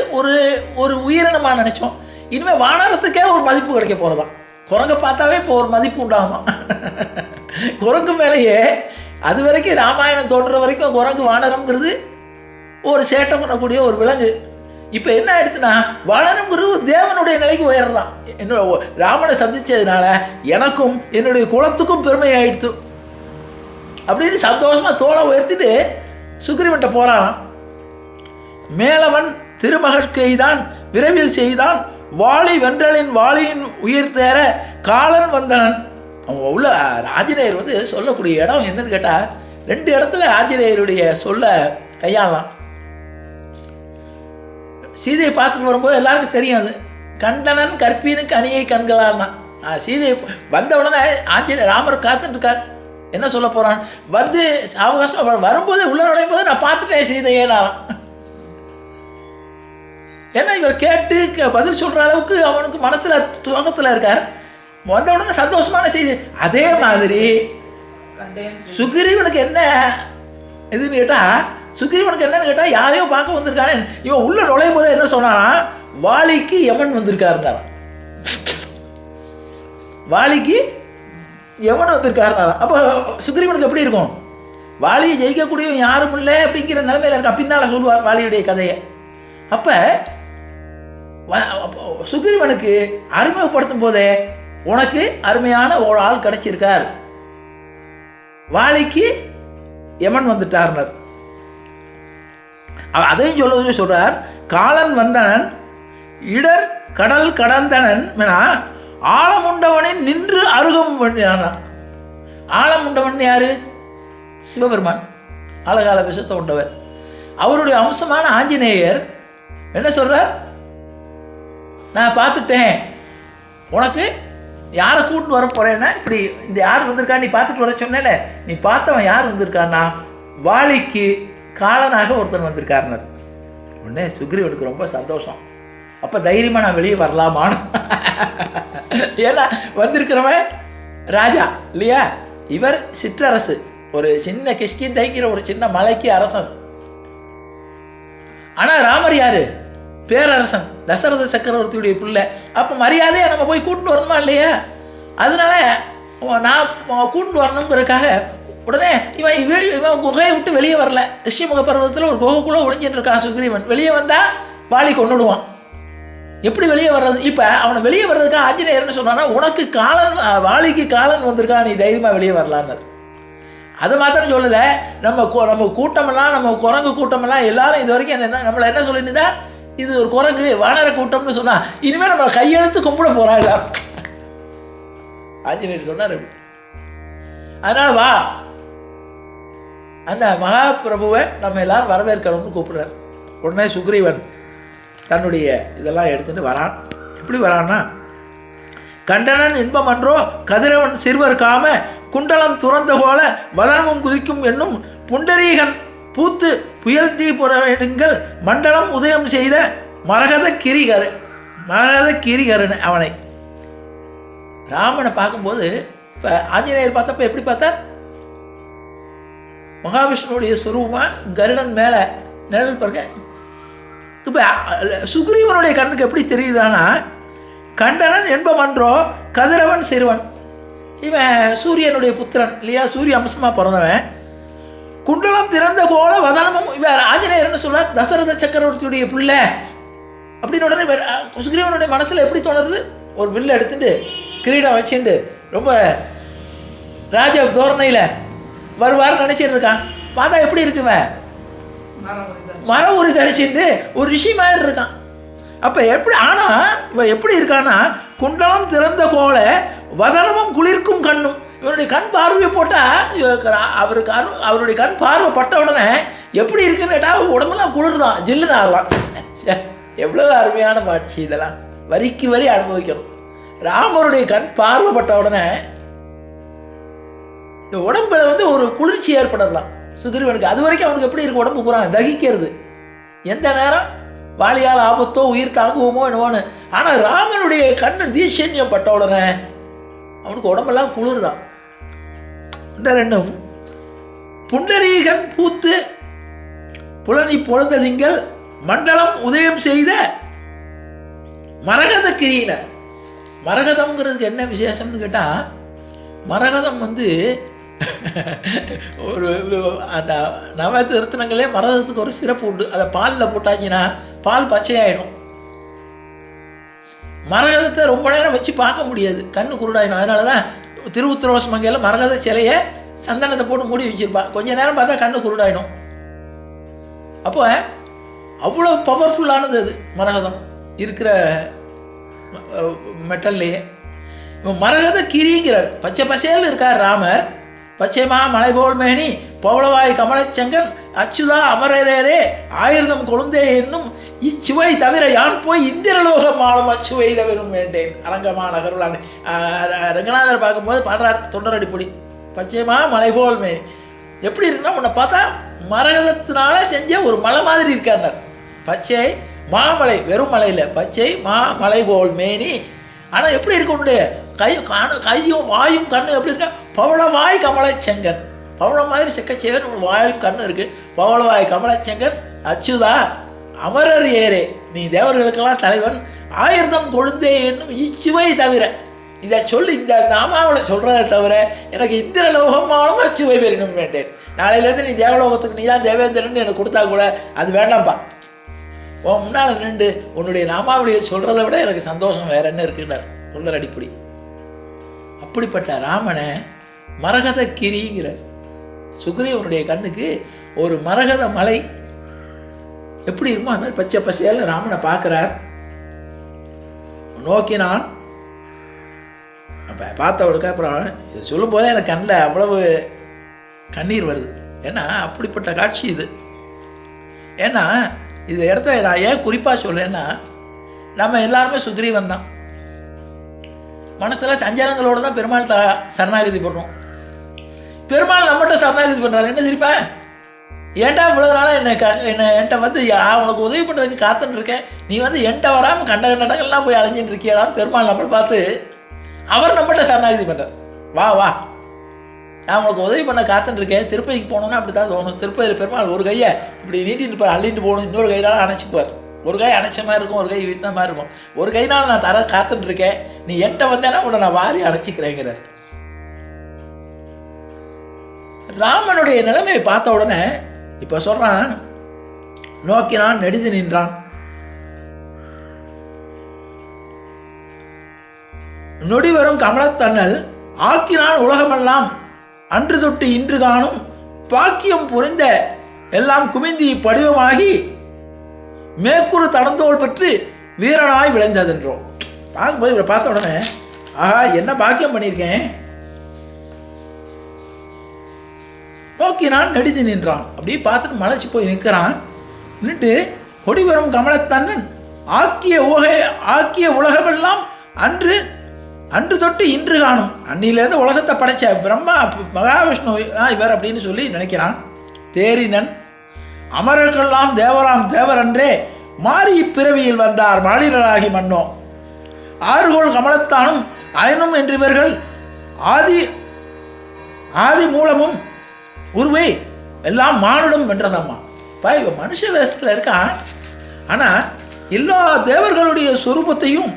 ஒரு உயிரினமாக நினச்சோம். இனிமேல் வானரத்துக்கே ஒரு மதிப்பு கிடைக்க போகிறதான். குரங்கை பார்த்தாவே இப்போ ஒரு மதிப்பு உண்டாகுமா? குரங்கு மேலேயே அது வரைக்கும் ராமாயணம் தோன்ற வரைக்கும் குரங்கு வானரம்ங்கிறது ஒரு சேட்டை பண்ணக்கூடிய ஒரு விலங்கு. இப்போ என்ன ஆயிடுச்சுன்னா வளருங்கிற தேவனுடைய நிலைக்கு உயர்றான். என்னோட ராமனை சந்திச்சதுனால எனக்கும் என்னுடைய குலத்துக்கும் பெருமை ஆயிடுத்து அப்படின்னு சந்தோஷமாக தோலை உயர்த்திட்டு சுக்ரீவன்ட்ட போகிறான். மேலவன் திருமகற்கெய்தான் விரைவில் செய்தான் வாலி வென்றலின் வாலியின் உயிர் தேர காலன் வந்தனன். அவங்க உள்ள ஆஞ்சநேயர் வந்து சொல்லக்கூடிய இடம் என்னன்னு கேட்டால் 2 இடத்துல ஆஞ்சநேயருடைய சொல்ல கையாளலாம். சீதையை பார்த்துட்டு வரும்போது எல்லாருக்கும் தெரியும், அது கண்டனன் கற்பினுக்கு அணியை கண்களால்னா. சீதையை வந்த உடனே ஆஞ்சநேயர் ராமர் காத்துட்டு இருக்கார். என்ன சொல்ல போகிறான், வந்து அவகாசமாக வரும்போது உள்ள நுழையும் போது நான் பார்த்துட்டேன் சீதையேனாராம். ஏன்னா இவர் கேட்டு பதில் சொல்கிற அளவுக்கு அவனுக்கு மனசில் துவக்கத்தில் இருக்கார். வந்த உடனே சந்தோஷமான செய்தி. அதே மாதிரி சுக்ரீவனுக்கு என்ன இதுன்னு கேட்டால், சுக்ரீவனுக்கு என்னன்னு கேட்டால் யாரையோ பார்க்க வந்திருக்கானே. இவன் உள்ள நுழையும் போது என்ன சொன்னானா, வாலிக்கு யமன் வந்திருக்காருனாராம். வாலிக்கு யமன் வந்திருக்காருனாராம். அப்போ சுக்ரீவனுக்கு எப்படி இருக்கும், வாலியை ஜெயிக்கக்கூடியவன் யாரும் இல்லை அப்படிங்கிற நிலைமையில் இருக்கான். பின்னால் சொல்லுவார் வாலியுடைய கதையை. அப்போ சுக்ரீவனுக்கு அறிமுகப்படுத்தும் போதே உனக்கு அருமையான ஒரு ஆள் கிடைச்சிருக்கார், வாலிக்கு யமன் வந்துட்டார்னர். அதையும் சொல்றார். காலன் வந்தனன் இடர் கடல் கடந்தனன் ஆழமுண்டவனின் நின்று அருகம் பண்ணினான். ஆழமுண்டவன் யாரு, சிவபெருமான், ஆழகால விஷத்தை உண்டவர். அவருடைய அம்சமான ஆஞ்சநேயர் என்ன சொல்றார், நான் பார்த்துட்டேன், உனக்கு யாரை கூப்பிட்டு வர போறேன்னா இப்படி இந்த யார் வந்திருக்கா நீ பார்த்துட்டு வர சொன்னேல, நீ பார்த்தவன் யார் வந்திருக்கான்னா வாலிக்கு காலனாக ஒருத்தன் வந்திருக்காருனர். உடனே சுக்ரீவனுக்கு ரொம்ப சந்தோஷம். அப்போ தைரியமாக நான் வெளியே வரலாமான்னு. ஏன்னா வந்திருக்கிறவன் ராஜா இல்லையா, இவர் சிற்றரசு, ஒரு சின்ன கிஷ்கிந்தைங்கிற ஒரு சின்ன மலைக்கு அரசன். ஆனால் ராமர் யாரு, பேரரசன், தசரத சக்கரவர்த்தியுடைய பிள்ளை. அப்போ மரியாதையை நம்ம போய் கூட்டிட்டு வரணுமா இல்லையா, அதனால நான் கூட்டிட்டு வரணுங்கிறதுக்காக உடனே இவன் குகையை விட்டு வெளியே வரல. ரிஷிமுக பர்வதத்தில் ஒரு குகைக்குள்ளே ஒளிஞ்சின்னு இருக்கான் சுக்ரீவன். வெளியே வந்தால் வாலி கொண்டுடுவான். எப்படி வெளியே வர்றது, இப்போ அவனை வெளியே வர்றதுக்காக ஆஞ்சநேயர் என்ன சொன்னான்னா, உனக்கு காலன், வாலிக்கு காலன் வந்திருக்கான், நீ தைரியமாக வெளியே வரலான்னு. அது மாத்திரம் சொல்லலை, நம்ம கூட்டமெல்லாம், நம்ம குரங்கு கூட்டமெல்லாம் எல்லாரும் இது வரைக்கும் என்ன நம்மளை என்ன சொல்லியிருந்தா, இது ஒரு குரங்கு வானர கூட்டம்னு சொன்னா, இனிமேல் நம்மளை கையெழுத்து கும்பிட போறா எல்லாரும். ஆஞ்சநேயர் சொன்னார். அதனால வா, அந்த மகாபிரபுவை நம்ம எல்லாரும் வரவேற்கணும்னு கூப்பிடுறார். உடனே சுக்ரீவன் தன்னுடைய இதெல்லாம் எடுத்துட்டு வரான். எப்படி வரான்னா, கண்டனன் இன்பம் அன்றோ கதிரவன் சிறுவர் காம குண்டலம் துறந்த போல வதனமும் குதிக்கும் என்னும் புண்டரீகன் பூத்து புயல் தீ புறங்கள் மண்டலம் உதயம் செய்த மரகத கிரிகரன் அவனை. ராமனை பார்க்கும்போது இப்போ ஆஞ்சநேயர் பார்த்தப்ப எப்படி பார்த்தார், மகாவிஷ்ணுடைய சுரூபமாக கருடன் மேலே நிழல் பாருங்க. இப்போ சுக்ரீவனுடைய கண்ணுக்கு எப்படி தெரியுதானா, கண்டனன் என்பமன்றோ கதிரவன் சிறுவன், இவன் சூரியனுடைய புத்திரன் இல்லையா, சூரிய அம்சமாக பிறந்தவன். குண்டலம் திறந்த கோல வதனமும், இவர் ஆஞ்சநேயர் என்ன சொல்றார், தசரத சக்கரவர்த்தியுடைய பிள்ளை அப்படின்னு. உடனே சுக்ரீவனுடைய மனசில் எப்படி தோணுது, ஒரு வில்லை எடுத்துட்டு கிரீடம் வச்சுட்டு ரொம்ப ராஜ தோரணையில் வருவார்னு நினச்சிட்டு இருக்கான். பார்த்தா எப்படி இருக்குவேன், மர உரி தரிச்சுட்டு ஒரு ரிஷி மாதிரி இருக்கான். அப்போ எப்படி, ஆனால் இவன் எப்படி இருக்கான்னா, குண்டலம் திறந்த கோல வதனமும் குளிர்க்கும் கண்ணும். இவருடைய கண் பார்வையை போட்டால் அவருடைய கண் பார்வை பட்ட உடனே எப்படி இருக்குன்னு கேட்டால் உடம்புலாம் குளிர்தான், ஜில்லுன்னு ஆகலாம். எவ்வளோ அருமையான காட்சி, இதெல்லாம் வரிக்கு வரி அனுபவிக்கணும். ராமருடைய கண் பார்வைப்பட்ட உடனே இந்த உடம்புல வந்து ஒரு குளிர்ச்சி ஏற்படலாம் சுக்ரீவனுக்கு. அது வரைக்கும் அவனுக்கு எப்படி இருக்கு, உடம்பு பூரா தகிக்கிறது, எந்த நேரம் வாலியால் ஆபத்தோ உயிர் தாங்குவோமோ என்னவோன்னு. ஆனால் ராமனுடைய கண்ணு தீட்சண்யம் பட்ட உடனே அவனுக்கு உடம்பெல்லாம் குளிர்தான். ரெண்டும் புண்டரீகன் பூத்து புலனி பொழுந்த திங்கள் மண்டலம் உதயம் செய்த மரகத கிரியினர். மரகதம்ங்கிறதுக்கு என்ன விசேஷம்னு கேட்டால், மரகதம் வந்து ஒரு அந்த நவ ரத்தினங்களே மரகதத்துக்கு ஒரு சிறப்பு உண்டு. அதை பாலில் போட்டாச்சுன்னா பால் பச்சையாயிடும். மரகதத்தை ரொம்ப நேரம் வச்சு பார்க்க முடியாது, கண்ணு குருடாயிடும். அதனால தான் திருவுத்திரவாச மங்கையில் மரகத சிலையை சந்தனத்தை போட்டு மூடி வச்சுருப்பா. கொஞ்ச நேரம் பார்த்தா கண்ணு குருடாயிடும். அப்போ அவ்வளோ பவர்ஃபுல்லானது அது மரகதம் இருக்கிற மெட்டல்லையே. மரகத கிரிங்கிறார். பச்சை பசேல்னு இருக்கார் ராமர். பச்சைமா மலைபோல் மேனி பவளவாய் கமலச்சங்கன் அச்சுதா அமரரே ஆயிரதம் கொழுந்தே என்னும் இச்சுவை தவிர யான் போய் இந்திரலோகம் ஆளும் அச்சுவை தவிரும் வேண்டேன். அரங்கமா நகர்வலான் ரங்கநாதர் பார்க்கும்போது பாடுறார் தொண்டரடிப்பொடி. பச்சைமா மலைபோல் மேனி எப்படி இருக்குன்னா, உன்னை பார்த்தா மரகதத்தினால செஞ்ச ஒரு மலை மாதிரி இருக்கார். பச்சை மாமலை, வெறும் மலையில் பச்சை மாமலை போல் மேனி. ஆனால் எப்படி இருக்கு உன்னுடைய கையும் வாயும் கண்ணு எப்படி இருக்கா? பவளவாய் கமலச்செங்கன், பவளம் மாதிரி செக்கச்சேவன் வாயும் கண்ணு இருக்குது. பவளவாய் கமலச்செங்கன் அச்சுதா அமரர் ஏரே, நீ தேவர்களுக்கெல்லாம் தலைவன். ஆயிரதம் கொழுந்தே என்னும் இச்சுவை தவிர, இதை சொல்லி இந்த நாமாவில் சொல்கிறத தவிர எனக்கு இந்திரலோகமாலும் அச்சுவை பெறணும் வேண்டேன். நாளையிலேருந்து நீ தேவலோகத்துக்கு நீ தான் தேவேந்திரன் எனக்கு கொடுத்தா கூட அது வேண்டாம்ப்பா. உன் முன்னால் நின்று உன்னுடைய நாமாவளியை சொல்கிறத விட எனக்கு சந்தோஷம் வேறு என்ன இருக்குன்னார் தொண்டர் அடிப்பொடி. அப்படிப்பட்ட ராமனை மரகத கிரிங்கிற சுக்ரீவனுடைய கண்ணுக்கு ஒரு மரகத மலை எப்படி இருக்குமோ அது மாதிரி பச்சை பசையால் ராமனை பார்க்குறார். நோக்கினான். அப்போ பார்த்தவளுக்கு அப்புறம் இது சொல்லும்போதே எனக்கு கண்ணில் அவ்வளவு கண்ணீர் வருது. ஏன்னா அப்படிப்பட்ட காட்சி இது. ஏன்னா இது இடத்த நான் ஏன் குறிப்பாக சொல்கிறேன்னா, நம்ம எல்லாருமே சுக்ரீவன் தான். மனசில் சஞ்சலங்களோடு தான் பெருமாள் சரணாகதி பண்ணுறோம். பெருமாள் நம்மகிட்ட சரணாகதி பண்ணுறாரு. என்ன தெரியுமா? ஏன்டா இவ்வளோ நாளாக என்கிட்ட வந்து உனக்கு உதவி பண்ணுறதுக்கு காத்துன்னு இருக்கேன், நீ வந்து என்கிட்ட வராமல் கண்ட இடங்கள்லாம் போய் அலைஞ்சின்னு இருக்கியாடான்னு பெருமாள் நம்மளை பார்த்து அவர் நம்மகிட்ட சரணாகதி பண்ணுறார். வா வா, நான் உனக்கு உதவி பண்ண காத்துன்னு இருக்கேன். திருப்பதிக்கு போகணுன்னா அப்படி தான் தோணும். திருப்பதியில் பெருமாள் ஒரு கையை இப்படி நீட்டின்னு இருப்பார், அள்ளிட்டு போகணும். இன்னொரு கையினால அணைச்சிக்குவார். ஒரு கை அணைச்ச மாதிரி இருக்கும், ஒரு கை வீட்டின மாதிரி இருக்கும். ஒரு கையினால் நான் தர காத்துன்னு இருக்கேன், நீ என்கிட்ட வந்தேன்னா உன்னை நான் வாரி அணைச்சிக்கிறேங்கிறார். ராமனுடைய நிலைமையை பார்த்த உடனே இப்போ சொல்கிறான், நோக்கினான் நெடிது நின்றான். நொடி வரும் கமலத்தன்னல் ஆக்கினான் உலகமெல்லாம் அன்று தொட்டு இன்று காணும் பாக்கியம் புரிந்த எல்லாம் குமிந்தி படிவமாகி மேற்குறு தடந்தோல் பெற்று வீரனாய் விளைந்ததென்றோம். பார்க்கும்போது இவரை பார்த்த உடனே ஆஹா என்ன பாக்கியம் பண்ணியிருக்கேன். நோக்கினான் நெடிது நின்றான். அப்படியே பார்த்துட்டு மலைச்சு போய் நிற்கிறான். நின்றுட்டு கொடிவரும் கமலத்தன்னன் ஆக்கிய உலகமெல்லாம் அன்று அன்று தொட்டு இன்று காணும், அன்னிலேருந்து உலகத்தை படைச்ச பிரம்மா மகாவிஷ்ணு இவர் அப்படின்னு சொல்லி நினைக்கிறான். தேரினன் அமரர்களெல்லாம் தேவராம் தேவரன்றே மாறி இப்பிறவியில் வந்தார் மாநிலராகி மன்னோ ஆறுகோள் கமலத்தானும் அயனும் என்றிவர்கள் ஆதி மூலமும் உருவை எல்லாம் மானுடம் வென்றதம்மா. இவன் மனுஷ வேஷத்தில் இருக்கான். ஆனால் எல்லா தேவர்களுடைய சொரூபத்தையும்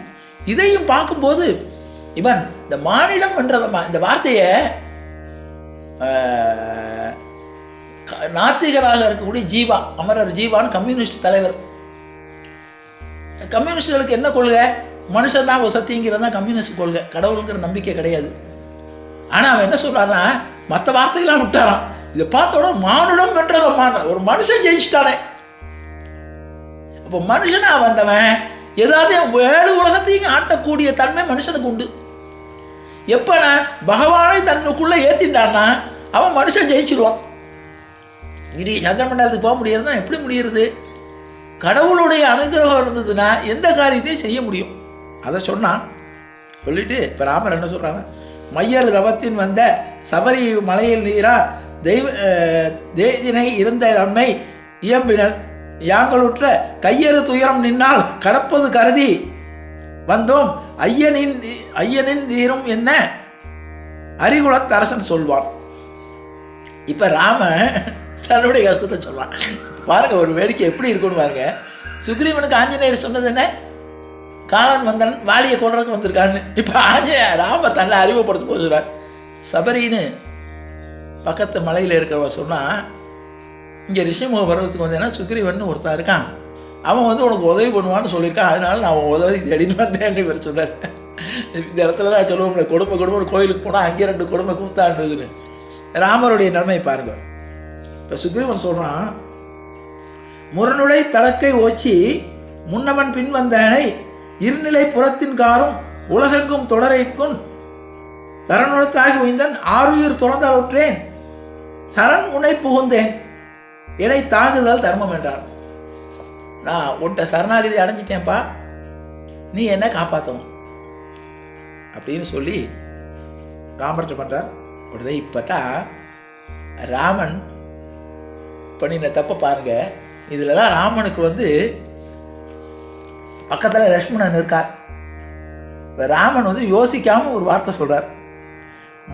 இதையும் பார்க்கும்போது இவன் இந்த மானிடம் வென்றதம்மா. இந்த வார்த்தையை நாத்திகராக இருக்கக்கூடிய ஜீவா, அமரர் ஜீவான் கம்யூனிஸ்ட் தலைவர். கம்யூனிஸ்டுகளுக்கு என்ன கொள்கை? மனுஷன் தான் சத்திங்கிறது தான் கம்யூனிஸ்ட் கொள்கை. கடவுளுங்கிற நம்பிக்கை கிடையாது. ஆனால் அவன் என்ன சொல்கிறான்னா மற்ற வார்த்தைகளாம் விட்டாரான். இதை பார்த்தோட மானுடம் வென்றதம்மா, ஒரு மனுஷன் ஜெயிச்சிட்டானே. அப்போ மனுஷனாக வந்தவன் ஏதாவது 7 உலகத்தையும் ஆட்டக்கூடிய தன்மை மனுஷனுக்கு உண்டு. எப்போனா பகவானை தன்னுக்குள்ளே ஏற்றின்றான்னா அவன் மனுஷன் ஜெயிச்சிடுவான். இது சந்திரமண்டலத்துக்கு போக முடியறதுனா எப்படி முடிகிறது? கடவுளுடைய அனுகிரகம் இருந்ததுன்னா எந்த காரியத்தையும் செய்ய முடியும். அதை சொன்னான். சொல்லிட்டு இப்போ ராமர் என்ன சொல்கிறான்னா, மையர் தவத்தின் வந்த சபரி மலையில் நீரா தேதினை இருந்த தன்மை இயம்பினல் யாங்களுற்ற கையறு துயரம் நின்னால் கடப்பது கருதி வந்தோம் ஐயனின் தீரும் என்ன அரிகுலத்தரசன் சொல்வான். இப்போ ராமன் தன்னுடைய கஷ்டத்தை சொல்வான். பாருங்க ஒரு வேடிக்கை எப்படி இருக்குன்னு பாருங்க. சுக்ரீவனுக்கு ஆஞ்சநேயர் சொன்னது என்ன? காலன் வந்தன் வாலியை கொள்றதுக்கு வந்திருக்கான்னு. இப்போ ராமர் தன்னை அறிமுகப்படுத்த போது சொல்கிறார். சபரின்னு பக்கத்து மலையில் இருக்கிறவ சொன்னால், இங்கே ரிஷிமுக பருவத்துக்கு வந்தேன்னா சுக்ரீவன் ஒருத்தன் இருக்கான், அவன் வந்து உனக்கு உதவி பண்ணுவான்னு சொல்லியிருக்கான், அதனால நான் அவன் உதவி தேடின்னு வந்தேன் இவர் சொன்னார். இந்த இடத்துல தான் சொல்லுவோம்ல, கொடுமை கோயிலுக்கு போனால் அங்கே 2 கொடுமை கூத்தாண்டுதுன்னு. ராமருடைய நன்மை பாருங்கள். இப்போ சுக்ரீவன் சொல்கிறான், முரணுடை தடக்கை ஓச்சி முன்னவன் பின் வந்தனை இருநிலை புறத்தின் காரும் உலகெங்கும் தொடரைக்கும் தரனுடத்தாகி உய்ந்தன் ஆறுயிர் துறந்தாலுற்றேன் சரண் உன்னை புகுந்தேன் என்னை தாங்குதல் தர்மம் என்றார். நான் உன்ட்ட சரணாகதி அடைஞ்சிட்டேன்ப்பா, நீ என்ன காப்பாற்றணும் அப்படின்னு சொல்லி ராமர்கிட்ட பண்ணுறார். உடனே இப்போ தான் ராமன் பண்ணின தப்பை பாருங்கள். இதில் தான் ராமனுக்கு வந்து பக்கத்தில் லக்ஷ்மணன் இருக்கார். இப்போ ராமன் வந்து யோசிக்காமல் ஒரு வார்த்தை சொல்கிறார்.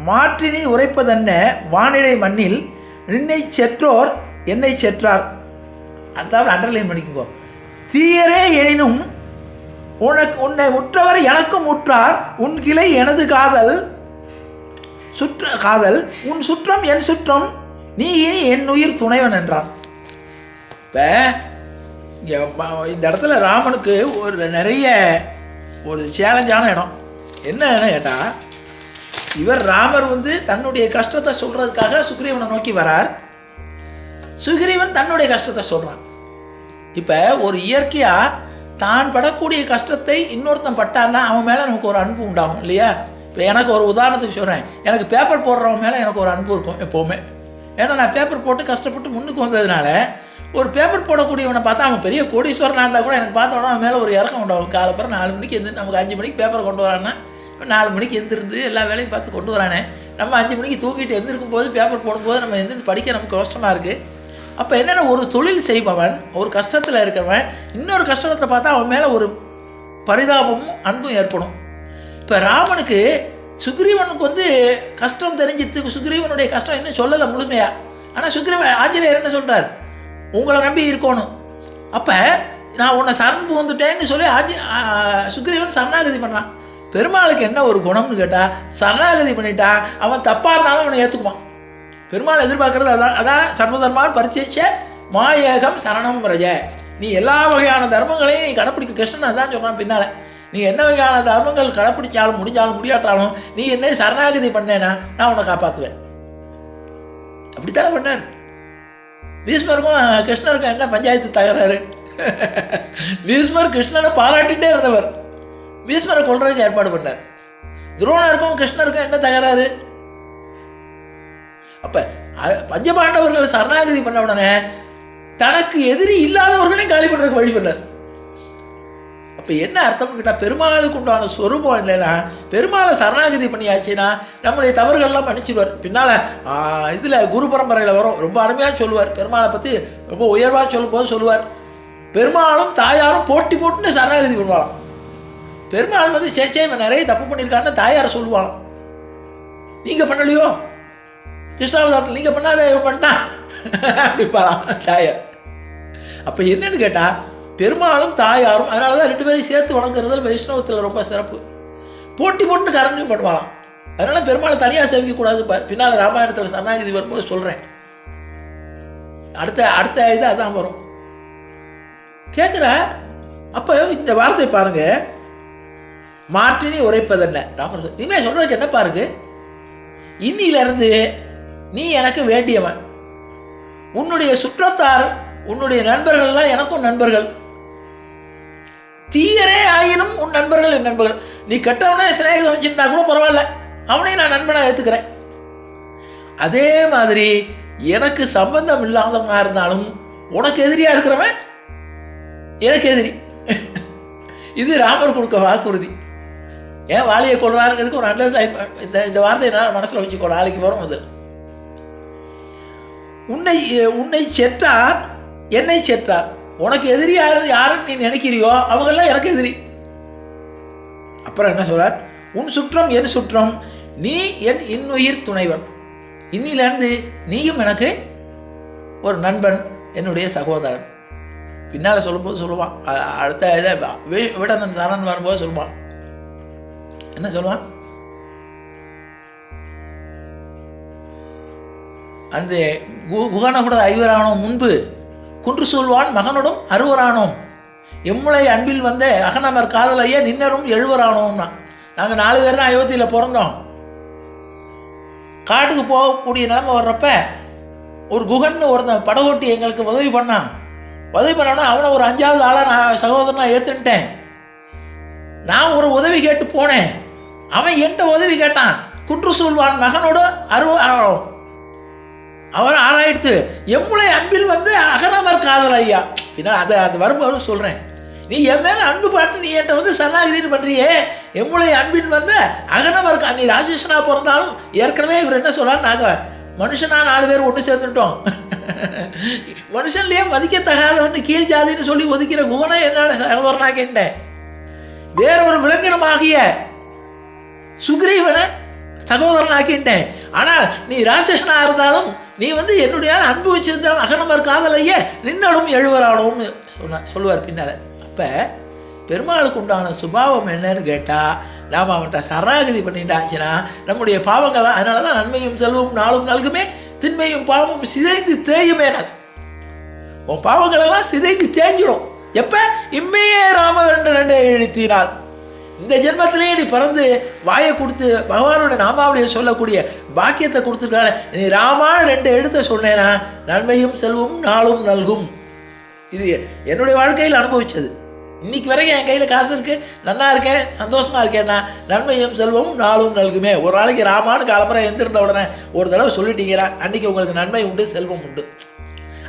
மாற்றினி உரைப்பதென்ன வானிலை மண்ணில் நின்னை செற்றோர் என்னை செற்றார். அடுத்தாவது அண்டர்லைன் பண்ணிக்கோ. தீயரே எனினும் உன்னை உற்றவர் எனக்கும் உற்றார், உன் கிளை எனது காதல் உன் சுற்றம் என் சுற்றம், நீ இனி என் உயிர் துணைவன் என்றான். இப்போ இந்த இடத்துல ராமனுக்கு நிறைய ஒரு சேலஞ்சான இடம் என்னன்னு கேட்டால், இவர் ராமர் வந்து தன்னுடைய கஷ்டத்தை சொல்கிறதுக்காக சுக்ரீவனை நோக்கி வரார். சுக்ரீவன் தன்னுடைய கஷ்டத்தை சொல்கிறான். இப்போ ஒரு இயற்கையாக தான் படக்கூடிய கஷ்டத்தை இன்னொருத்தன் பட்டான்னா அவன் மேலே நமக்கு ஒரு அன்பு உண்டாகும் இல்லையா? இப்போ எனக்கு ஒரு உதாரணத்துக்கு சொல்கிறேன், எனக்கு பேப்பர் போடுறவன் மேலே எனக்கு ஒரு அன்பு இருக்கும் எப்போவுமே. ஏன்னா நான் பேப்பர் போட்டு கஷ்டப்பட்டு முன்னுக்கு வந்ததுனால ஒரு பேப்பர் போடக்கூடியவனை பார்த்தா அவன் பெரிய கோடீஸ்வரனாக இருந்தால் கூட எனக்கு பார்த்தோன்னா அவன் மேலே ஒரு இறக்கம் உண்டாகும். காலப்புறம் 4 மணிக்கு எந்திரிச்சு நமக்கு 5 மணிக்கு பேப்பரை கொண்டு வரான்னா 4 மணிக்கு எந்திருந்து எல்லா வேலையும் பார்த்து கொண்டு வரானே, நம்ம 5 மணிக்கு தூக்கிட்டு எந்திருக்கும் போது பேப்பர் போடும்போது நம்ம எந்திருந்து படிக்க நமக்கு கஷ்டமாக இருக்குது. அப்போ என்னென்ன, ஒரு தொழில் செய்பவன் ஒரு கஷ்டத்தில் இருக்கிறவன் இன்னொரு கஷ்டத்தை பார்த்தா அவன் மேலே ஒரு பரிதாபமும் அன்பும் ஏற்படும். இப்போ ராமனுக்கு சுக்ரீவனுக்கு வந்து கஷ்டம் தெரிஞ்சித்து, சுக்ரீவனுடைய கஷ்டம் இன்னும் சொல்லலை முழுமையாக. ஆனால் சுக்ரீவன் ஆஞ்சநேயர் என்ன சொல்கிறார், உங்களை நம்பி இருக்கணும், அப்போ நான் உன்னை சரண் புகுந்துட்டேன்னு சொல்லி சுக்ரீவன் சரணாகதி பண்ணுறான். பெருமாளுக்கு என்ன ஒரு குணம்னு கேட்டால், சரணாகதி பண்ணிட்டா அவன் தப்பாக இருந்தாலும் அவனை ஏற்றுக்குவான். பெருமாள் எதிர்பார்க்குறது அதான் சர்வதர்மான் பரிச்சேச்ச மாயேகம் சரணம் ரஜ. நீ எல்லா வகையான தர்மங்களையும் நீ கடைப்பிடிக்க, கிருஷ்ணன் அதான் சொல்கிறான் பின்னால், நீ என்ன வகையான தர்மங்கள் கடைப்பிடிச்சாலும் முடிஞ்சாலும் முடியாட்டாலும் நீ என்ன சரணாகதி பண்ணேன்னா நான் உன்னை காப்பாற்றுவேன். அப்படித்தானே பண்ணார். பீஷ்மருக்கும் கிருஷ்ணருக்கும் என்ன பஞ்சாயத்து தகராறு? பீஷ்மர் கிருஷ்ணனை பாராட்டிகிட்டே இருந்தவர், பீஷ்மரை கொல்றதுக்கு ஏற்பாடு பண்ணார். துரோணருக்கும் கிருஷ்ணருக்கும் என்ன தகராறு? அப்போ பஞ்சபாண்டவர்கள் சரணாகதி பண்ண உடனே தனக்கு எதிரி இல்லாதவர்களையும் காலி பண்ணுறதுக்கு வழி பண்ணார். அப்போ என்ன அர்த்தம்னு கேட்டால், பெருமாளுக்கு உண்டான சொரூபம் இல்லைன்னா, பெருமாளை சரணாகதி பண்ணியாச்சுன்னா நம்முடைய தவறுகள்லாம் மன்னிச்சிடுவார். பின்னால் இதில் குரு பரம்பரையில் வரும், ரொம்ப அருமையாக சொல்லுவார். பெருமாளை பற்றி ரொம்ப உயர்வாக சொல்லும்போது சொல்லுவார், பெருமாளும் தாயாரும் போட்டி போட்டுன்னு சரணாகதி பண்ணுவாளாம். பெருமாள் வந்து சேச்சே இவன் நிறைய தப்பு பண்ணியிருக்கான்னு தாயாரை சொல்லுவாளாம். நீங்கள் பண்ணலையோ, கிருஷ்ணாவதாரத்தில் நீங்கள் பண்ணாத இவன் பண்ணா அப்படிப்பாளாம் தாயார். அப்போ என்னன்னு கேட்டால், பெருமாளும் தாயாரும் அதனால தான் 2 பேரையும் சேர்த்து வணங்குறதுல வைஷ்ணவத்தில் ரொம்ப சிறப்பு. போட்டி போட்டு கரண்டையும் பண்ணுவாளாம். அதனால் பெருமாளை தனியாக சேவிக்கக்கூடாது. பின்னால் ராமாயணத்தில் சரணாகதி வரும்போது சொல்கிறேன். அடுத்த இது அதான் வரும் கேட்குற. அப்போ இந்த வார்த்தை பாருங்கள், மாற்றினி உரைப்பதென்ன ராமர் இனிமேல் சொல்கிறதுக்கு என்ன பாருங்க, இன்னிலிருந்து நீ எனக்கு வேண்டியவன், உன்னுடைய சுற்றத்தார் உன்னுடைய நண்பர்கள்லாம் எனக்கும் நண்பர்கள், தீயரே ஆயினும் உன் நண்பர்கள் என் நண்பர்கள். நீ கெட்டவனே சிநேகிதம் வச்சுருந்தா கூட பரவாயில்ல, அவனையும் நான் நண்பனாக ஏற்றுக்கிறேன். அதே மாதிரி எனக்கு சம்பந்தம் இல்லாதவனாக இருந்தாலும் உனக்கு எதிரியாக இருக்கிறவன் எனக்கு எதிரி. இது ராமர் கொடுக்க வாக்குறுதி. ஏன் வாலியை கொள்றாருங்கிறதுக்கு ஒரு அண்டர்லைன் இந்த வார்த்தையை நான் மனசில் வச்சுக்கோ, நாளைக்கு வரும். அது உன்னை செற்றார் என்னை செற்றார். உனக்கு எதிரி யாருன்னு நீ நினைக்கிறியோ அவங்கெல்லாம் எனக்கு எதிரி. அப்புறம் என்ன சொல்றார், உன் சுற்றம் என் சுற்றம், நீ என் இன்னுயிர் துணைவன். இன்னிலிருந்து நீயும் எனக்கு ஒரு நண்பன், என்னுடைய சகோதரன். பின்னால் சொல்லும்போது சொல்லுவான், அடுத்த இதை விடனன் சரண் வரும்போது சொல்லுவான். என்ன சொல்லுவான், அந்த குகனை கூட ஐவரானோம் முன்பு குன்று சொல்வான் மகனோடும் அறுவரானோம் எம்முளை அன்பில் வந்த அகனமர் காதலையே நின்னரும் எழுவரானோம்னா. நாங்கள் 4 பேர் தான் அயோத்தியில் பிறந்தோம். காட்டுக்கு போகக்கூடிய நிலைமை வர்றப்ப ஒரு குகன்னு ஒருத்தன் படகோட்டி எங்களுக்கு உதவி பண்ணான். உதவி பண்ணோன்னா அவனை ஒரு 5வது ஆளாக நான் சகோதரனா ஏற்றுன்ட்டேன். நான் ஒரு உதவி கேட்டு போனேன். அவன் என்கிட்ட உதவி கேட்டான். குன்று சூழ்வான் மகனோட அவர் ஆராயிடுத்து. எம்முளை அன்பில் வந்து அகனமர் காதல் ஐயா. பின்னால் அது வரும்போது சொல்கிறேன். நீ என் மேலே அன்பு பாட்டு நீ என்கிட்ட வந்து சரணாகதின்னு பண்ணுறியே. எம்முளை அன்பில் வந்து அகனமர் நீ ராஜேஷனாக பிறந்தாலும் ஏற்கனவே இவர் என்ன சொல்கிறார், நாங்கள் மனுஷனாக 4 பேர் ஒன்று சேர்ந்துட்டோம். மனுஷன்லேயே மதிக்கத்தகாதவன்னு கீழ் ஜாதின்னு சொல்லி ஒதுக்கிற குணை என்னோட சகோதரனாக கேட்டேன். வேறொரு விலங்கினமாகிய சுக்ரீவனை சகோதரனாக்கிட்டேன். ஆனால் நீ ராட்சசனாக இருந்தாலும் நீ வந்து என்னுடைய அன்பு வச்சிருந்தாலும் அகனமர் காதலையே நின்னடும் எழுவரானோம்னு சொல்லுவார் பின்னால். அப்போ பெருமாளுக்கு உண்டான சுபாவம் என்னன்னு கேட்டால், நாம் அவன்கிட்ட சரணாகதி பண்ணிட்டாச்சுன்னா நம்முடைய பாவங்கள், அதனால தான் நன்மையும் செல்வம் நாளும் நல்குமே திண்மையும் பாவமும் சிதைந்து தேயுமேனார். உன் பாவங்களெல்லாம் சிதைந்து தேஞ்சிடும். எப்போ? இம்மையே ராமன் 2 எழுத்தினால். இந்த ஜென்மத்திலேயே நீ பிறந்து வாயை கொடுத்து பகவானோட நாமாவளியை சொல்லக்கூடிய பாக்கியத்தை கொடுத்துருக்காரு. நீ ராமான 2 எழுத்த சொன்னேன்னா நன்மையும் செல்வமும் நாளும் நல்கும். இது என்னுடைய வாழ்க்கையில் அனுபவித்தது. இன்றைக்கி வரைக்கும் என் கையில் காசு இருக்குது, நல்லா இருக்கேன், சந்தோஷமாக இருக்கேன்னா நன்மையும் செல்வமும் நாளும் நல்குமே. ஒரு நாளைக்கு ராமானு காலம்பரம் எந்திருந்த உடனே ஒரு தடவை சொல்லிட்டீங்கிறா, அன்றைக்கி உங்களுக்கு நன்மை உண்டு, செல்வம் உண்டு.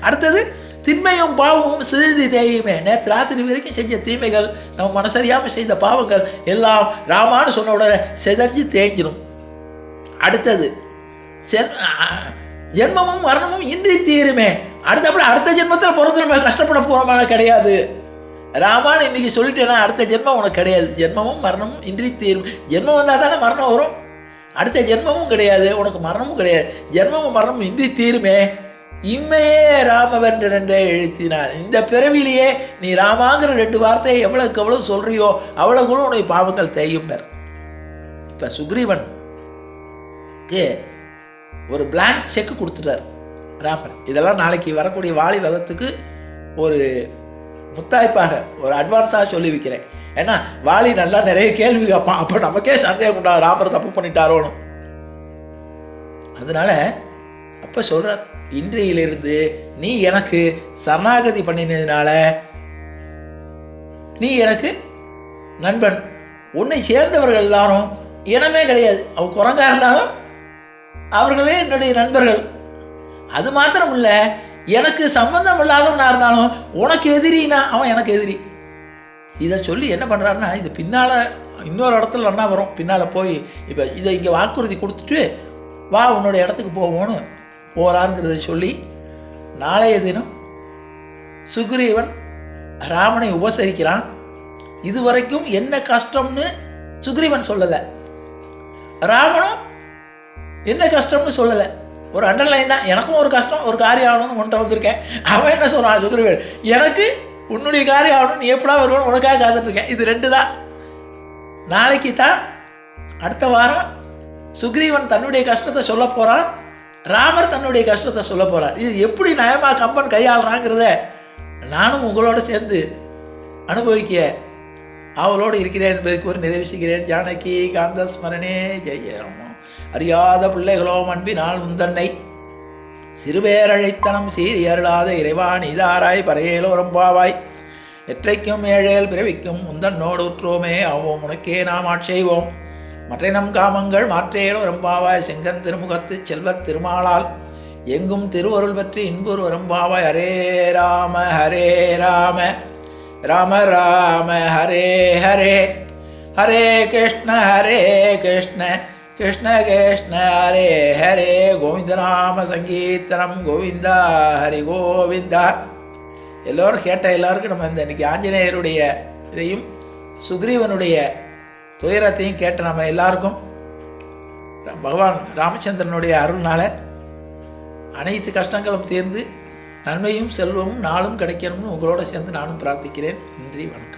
அடுத்தது திண்மையும் பாவமும் சிறிது தேயுமே. நேற்று ராத்திரி வரைக்கும் செஞ்ச தீமைகள், நம்ம மனசறியாமல் செய்த பாவங்கள் எல்லாம் ராமான்னு சொன்ன உடனே செதஞ்சு தேஞ்சிடும். அடுத்தது ஜென்மமும் மரணமும் இன்றி தீருமே. அடுத்த ஜென்மத்தில் பிறந்து நம்ம கஷ்டப்பட போகிறோமான கிடையாது. ராமான்னு இன்றைக்கி சொல்லிட்டேன்னா அடுத்த ஜென்மம் உனக்கு கிடையாது. ஜென்மமும் மரணமும் இன்றி தீரும். ஜென்மம் வந்தால் தானே மரணம் வரும். அடுத்த ஜென்மமும் கிடையாது, உனக்கு மரணமும் கிடையாது. ஜென்மமும் மரணமும் இன்றி தீருமே. இம்மையே ராமவன் 2 எழுத்தினார். இந்த பிறவிலேயே நீ ராமாங்கிற 2 வார்த்தையை எவ்வளோக்கு எவ்வளோ சொல்கிறியோ அவ்வளோக்குள்ள உடைய பாவங்கள் தேயும்னர். இப்போ சுக்ரீவனுக்கு ஒரு பிளாங்க் செக் கொடுத்துட்டார் ராமர். இதெல்லாம் நாளைக்கு வரக்கூடிய வாலி வதத்துக்கு ஒரு முத்தாய்ப்பாக ஒரு அட்வான்ஸாக சொல்லி வைக்கிறேன். ஏன்னா வாலி நல்லா நிறைய கேள்வி கேட்பான். அப்போ நமக்கே சந்தேகம் உண்டாகும், ராமர் தப்பு பண்ணிட்டாரோன்னு. அதனால் அப்போ சொல்கிறார், இன்றையிலிருந்து நீ எனக்கு சரணாகதி பண்ணினதுனால நீ எனக்கு நண்பன். உன்னை சேர்ந்தவர்கள் எல்லாரும் இனமே கிடையாது. அவன் குரங்கா இருந்தாலும் அவர்களே என்னுடைய நண்பர்கள். அது மாத்திரம் இல்லை, எனக்கு சம்பந்தம் இல்லாதவனாக இருந்தாலும் உனக்கு எதிரினா அவன் எனக்கு எதிரி. இதை சொல்லி என்ன பண்ணுறாருன்னா, இது பின்னால் இன்னொரு இடத்துல என்ன வரும், பின்னால் போய் இப்போ இதை இங்கே வாக்குறுதி கொடுத்துட்டு வா உன்னோட இடத்துக்கு போவோன்னு போகிறாருங்கிறத சொல்லி நாளைய தினம் சுக்ரீவன் ராமனை உபசரிக்கிறான். இதுவரைக்கும் என்ன கஷ்டம்னு சுக்ரீவன் சொல்லலை, ராமனும் என்ன கஷ்டம்னு சொல்லலை. ஒரு அண்டர்லைன் தான், எனக்கும் ஒரு கஷ்டம், ஒரு காரியம் ஆகணும்னு உன்ட்ட வந்திருக்கேன். அவன் என்ன சொல்கிறான் சுக்ரீவன், எனக்கு உன்னுடைய காரியம் ஆகணும், நீ எப்படா வருவான்னு உனக்காக காத்துட்ருக்கேன். இது 2 தான். நாளைக்கு தான் அடுத்த வாரம் சுக்ரீவன் தன்னுடைய கஷ்டத்தை சொல்ல போகிறான், ராமர் தன்னுடைய கஷ்டத்தை சொல்ல போகிறார். இது எப்படி நயமாக கம்பன் கையாளுறாங்கிறத நானும் உங்களோட சேர்ந்து அனுபவிக்க அவளோடு இருக்கிறேன் என்பதற்கு ஒரு நிறைவு செய்கிறேன். ஜானகி காந்த ஸ்மரணே ஜெயராம. அறியாத பிள்ளைகளோ அன்பினால் உந்தன்னை சிறுபேரழைத்தனம் சீரி அருளாத இறைவான் இதாராய் பறையேலோரம்பாவாய் எற்றைக்கும் ஏழேல் பிறவிக்கும் உந்தன்னோடு உற்றோமே ஆவோம் உனக்கே நாம் ஆட்செய்வோம். மற்ற நம் காமங்கள் மாற்றேலோரம்பாவாய் செங்கன் திருமுகத்து செல்வத் திருமாலால் எங்கும் திருவருள் பற்றி இன்புறு வரம்பாவாய். ஹரே ராம ராம ராம ஹரே ஹரே ஹரே கிருஷ்ண கிருஷ்ண கிருஷ்ண ஹரே ஹரே. கோவிந்த நாம சங்கீர்த்தனம் கோவிந்தா ஹரி கோவிந்தா. எல்லோரும் கேட்ட எல்லாருக்கும் நம்ம இந்த இன்றைக்கி ஆஞ்சநேயருடைய இதையும் சுக்ரீவனுடைய துயரத்தையும் கேட்ட நம்ம எல்லாருக்கும் பகவான் ராமச்சந்திரனுடைய அருள்னால் அனைத்து கஷ்டங்களும் தீர்ந்து நன்மையும் செல்வமும் நாளும் கிடைக்கணும்னு உங்களோட சேர்ந்து நானும் பிரார்த்திக்கிறேன். நன்றி, வணக்கம்.